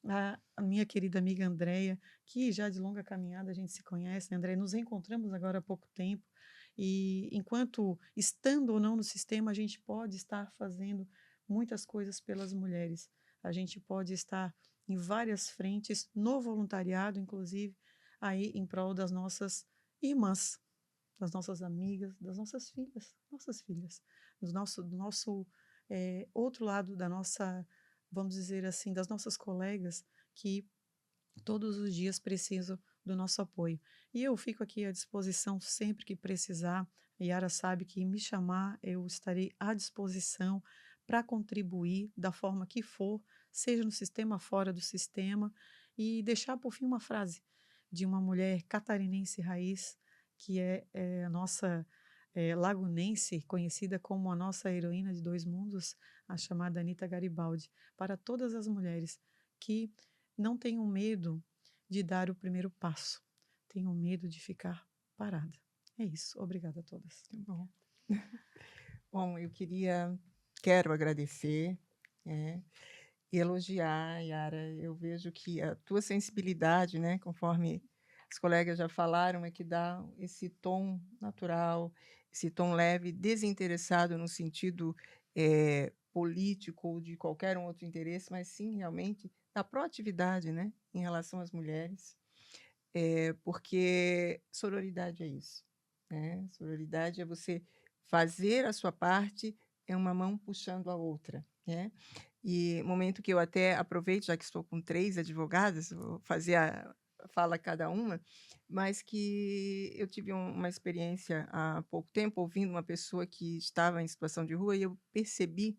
A minha querida amiga Andréia, que já de longa caminhada a gente se conhece, né, Andréia? Nos reencontramos agora há pouco tempo e enquanto estando ou não no sistema, a gente pode estar fazendo muitas coisas pelas mulheres. A gente pode estar em várias frentes, no voluntariado, inclusive, aí em prol das nossas irmãs, das nossas amigas, das nossas filhas, do nosso outro lado da nossa, vamos dizer assim, das nossas colegas que todos os dias precisam do nosso apoio. E eu fico aqui à disposição sempre que precisar. A Yara sabe que me chamar, eu estarei à disposição para contribuir da forma que for, seja no sistema, fora do sistema, e deixar por fim uma frase de uma mulher catarinense raiz, que é a nossa lagunense, conhecida como a nossa heroína de dois mundos, a chamada Anita Garibaldi, para todas as mulheres que não tenham medo de dar o primeiro passo, tenham medo de ficar parada. É isso. Obrigada a todas. Muito bom. Bom, quero agradecer e elogiar, Yara. Eu vejo que a tua sensibilidade, né, conforme os colegas já falaram, é que dá esse tom natural, esse tom leve, desinteressado no sentido político ou de qualquer um outro interesse, mas sim realmente da proatividade, né, em relação às mulheres, porque sororidade é isso, né? Sororidade é você fazer a sua parte, é uma mão puxando a outra, né? E momento que eu até aproveito, já que estou com 3 advogadas, vou fazer a fala cada uma, mas que eu tive uma experiência há pouco tempo, ouvindo uma pessoa que estava em situação de rua, e eu percebi,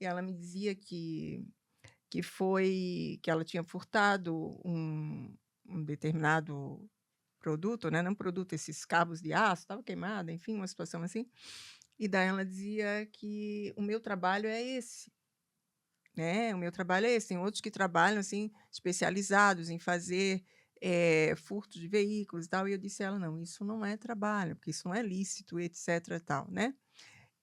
e ela me dizia que ela tinha furtado um determinado produto, né? Não produto, esses cabos de aço, estava queimada, enfim, uma situação assim. E daí ela dizia que o meu trabalho é esse, né? O meu trabalho é esse. Tem outros que trabalham assim, especializados em fazer furto de veículos e tal. E eu disse a ela, não, isso não é trabalho, porque isso não é lícito, etc. e tal, né?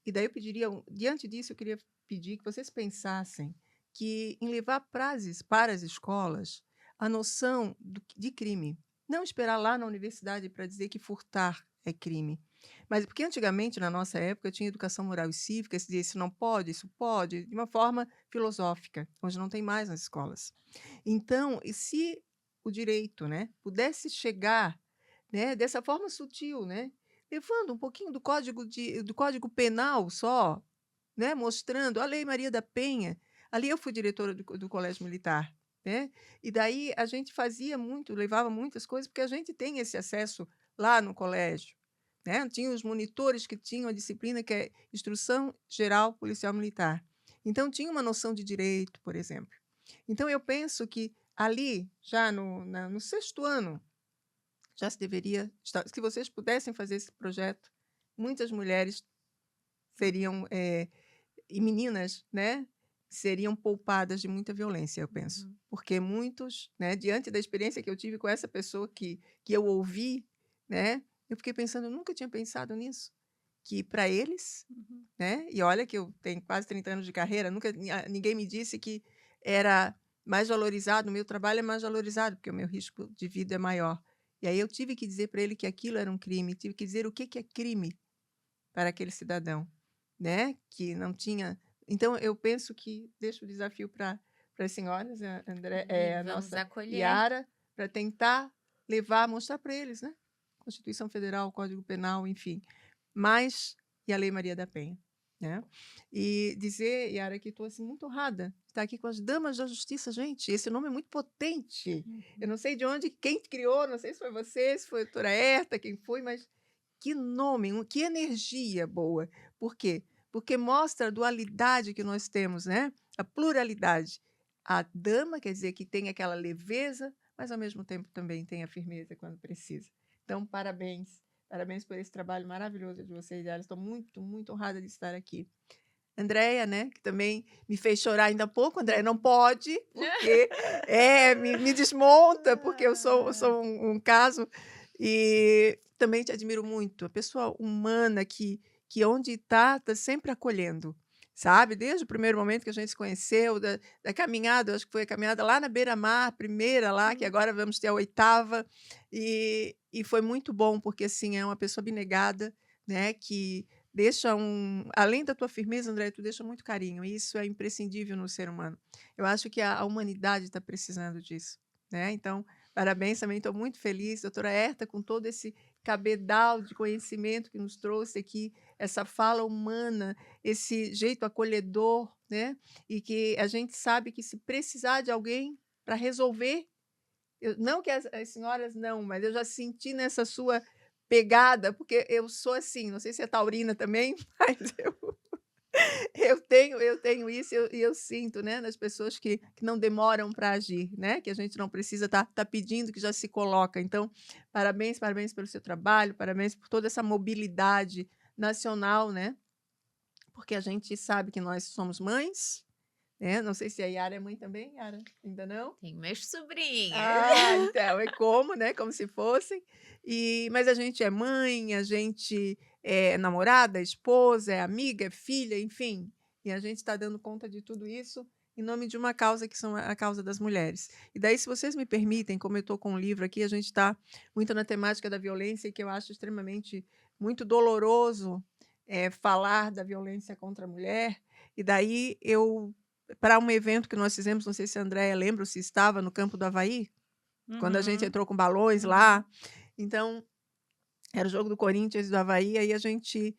E daí eu pediria, diante disso, eu queria pedir que vocês pensassem que em levar para as escolas a noção de crime. Não esperar lá na universidade para dizer que furtar é crime. Mas porque antigamente, na nossa época, tinha educação moral e cívica, se dizia isso não pode, isso pode, de uma forma filosófica, hoje não tem mais nas escolas. Então, e se o direito, né, pudesse chegar, né, dessa forma sutil, né, levando um pouquinho do Código Penal só, né, mostrando a Lei Maria da Penha. Ali eu fui diretora do Colégio Militar, né? E daí a gente fazia muito, levava muitas coisas, porque a gente tem esse acesso lá no colégio, né? Tinha os monitores que tinham a disciplina que é Instrução Geral Policial Militar. Então, tinha uma noção de direito, por exemplo. Então, eu penso que ali, já no sexto ano, já se deveria estar. Se vocês pudessem fazer esse projeto, muitas mulheres seriam, e meninas, né, seriam poupadas de muita violência, eu penso. Uhum. Porque muitos, né, diante da experiência que eu tive com essa pessoa que eu ouvi, né, eu fiquei pensando, eu nunca tinha pensado nisso. Que para eles, Uhum. né, e olha que eu tenho quase 30 anos de carreira, nunca ninguém me disse que era mais valorizado, o meu trabalho é mais valorizado, porque o meu risco de vida é maior. E aí eu tive que dizer para ele que aquilo era um crime, tive que dizer o que é crime para aquele cidadão, né, que não tinha. Então, eu penso que deixo o desafio para as senhoras, a Vamos nossa acolher. Yara, para tentar levar, mostrar para eles, né? Constituição Federal, Código Penal, enfim. E a Lei Maria da Penha. Né? E dizer, Yara, que estou assim, muito honrada de estar aqui com as Damas da Justiça, gente. Esse nome é muito potente. Eu não sei de onde, quem criou, não sei se foi você, se foi a doutora Herta, quem foi, mas que nome, que energia boa. Por quê? Porque mostra a dualidade que nós temos, né? A pluralidade. A dama quer dizer que tem aquela leveza, mas ao mesmo tempo também tem a firmeza quando precisa. Então, parabéns. Parabéns por esse trabalho maravilhoso de vocês. Estou muito, muito honrada de estar aqui. Andréia, né, que também me fez chorar ainda há pouco. Andréia, não pode, porque me desmonta, porque eu sou um caso. E também te admiro muito. A pessoa humana que onde está sempre acolhendo, sabe? Desde o primeiro momento que a gente se conheceu, da caminhada, acho que foi a caminhada lá na beira-mar, a primeira lá, que agora vamos ter a 8ª. E foi muito bom, porque assim, é uma pessoa abnegada, né, que deixa além da tua firmeza, André, tu deixa muito carinho, e isso é imprescindível no ser humano. Eu acho que a humanidade está precisando disso, né? Então, parabéns, também estou muito feliz, doutora Herta, com todo esse cabedal de conhecimento que nos trouxe aqui, essa fala humana, esse jeito acolhedor, né? E que a gente sabe que se precisar de alguém para resolver, não que as senhoras não, mas eu já senti nessa sua pegada, porque eu sou assim, não sei se é taurina também, mas eu tenho isso e eu sinto, né, nas pessoas que não demoram para agir, né, que a gente não precisa tá pedindo, que já se coloca. Então, parabéns, parabéns pelo seu trabalho, parabéns por toda essa mobilidade nacional, né, porque a gente sabe que nós somos mães, né, não sei se a Yara é mãe também, Yara, ainda não? Tem meus sobrinhos. Então, é como, né, como se fossem. Mas a gente é mãe, a gente é namorada, é esposa, é amiga, é filha, enfim. E a gente está dando conta de tudo isso em nome de uma causa que são a causa das mulheres. E daí, se vocês me permitem, como eu estou com um livro aqui, a gente está muito na temática da violência, e que eu acho extremamente muito doloroso falar da violência contra a mulher. E daí para um evento que nós fizemos, não sei se a Andréia lembra ou se estava no Campo do Havaí, quando a gente entrou com balões lá. Então, era o jogo do Corinthians e do Havaí, aí a gente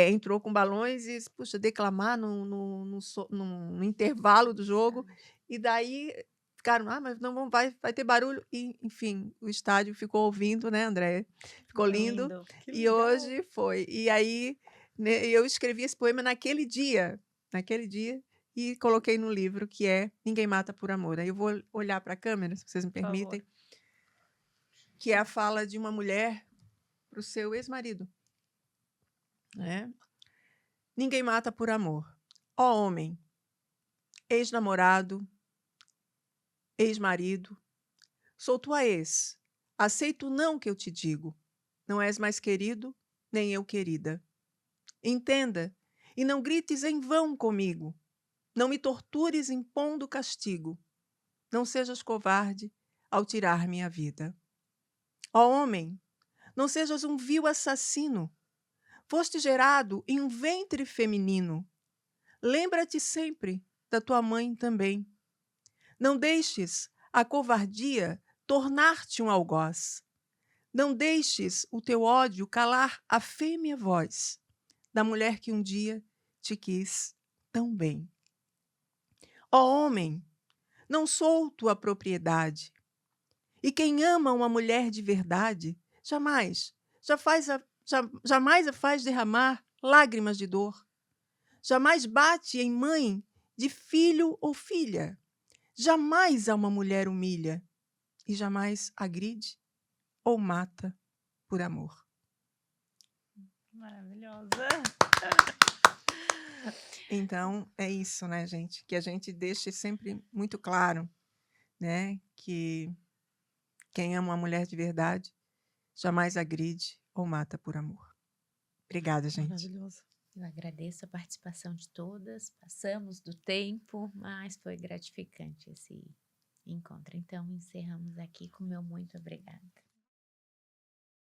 entrou com balões e, puxa, declamar no intervalo do jogo. E daí ficaram, mas não vai ter barulho. E, enfim, o estádio ficou ouvindo, né, Andréia? Ficou lindo. Que E legal. hoje foi. E aí, né, eu escrevi esse poema naquele dia, e coloquei no livro, que é Ninguém Mata por Amor. Aí eu vou olhar para a câmera, se vocês me Por favor. permitem, que é a fala de uma mulher para o seu ex-marido. Né? Ninguém mata por amor. Ó homem, ex-namorado, ex-marido, sou tua ex. Aceito não que eu te digo. Não és mais querido, nem eu querida. Entenda, e não grites em vão comigo. Não me tortures impondo castigo. Não sejas covarde ao tirar minha vida. Ó homem, não sejas um vil assassino. Foste gerado em um ventre feminino. Lembra-te sempre da tua mãe também. Não deixes a covardia tornar-te um algoz. Não deixes o teu ódio calar a fêmea voz da mulher que um dia te quis tão bem. Ó homem, não sou tua propriedade. E quem ama uma mulher de verdade, jamais a faz derramar lágrimas de dor. Jamais bate em mãe de filho ou filha. Jamais a uma mulher humilha e jamais agride ou mata por amor. Maravilhosa. Então, é isso, né, gente? Que a gente deixe sempre muito claro, né? Que quem ama uma mulher de verdade jamais agride ou mata por amor. Obrigada, gente. Maravilhoso. Eu agradeço a participação de todas. Passamos do tempo, mas foi gratificante esse encontro. Então, encerramos aqui com meu muito obrigada.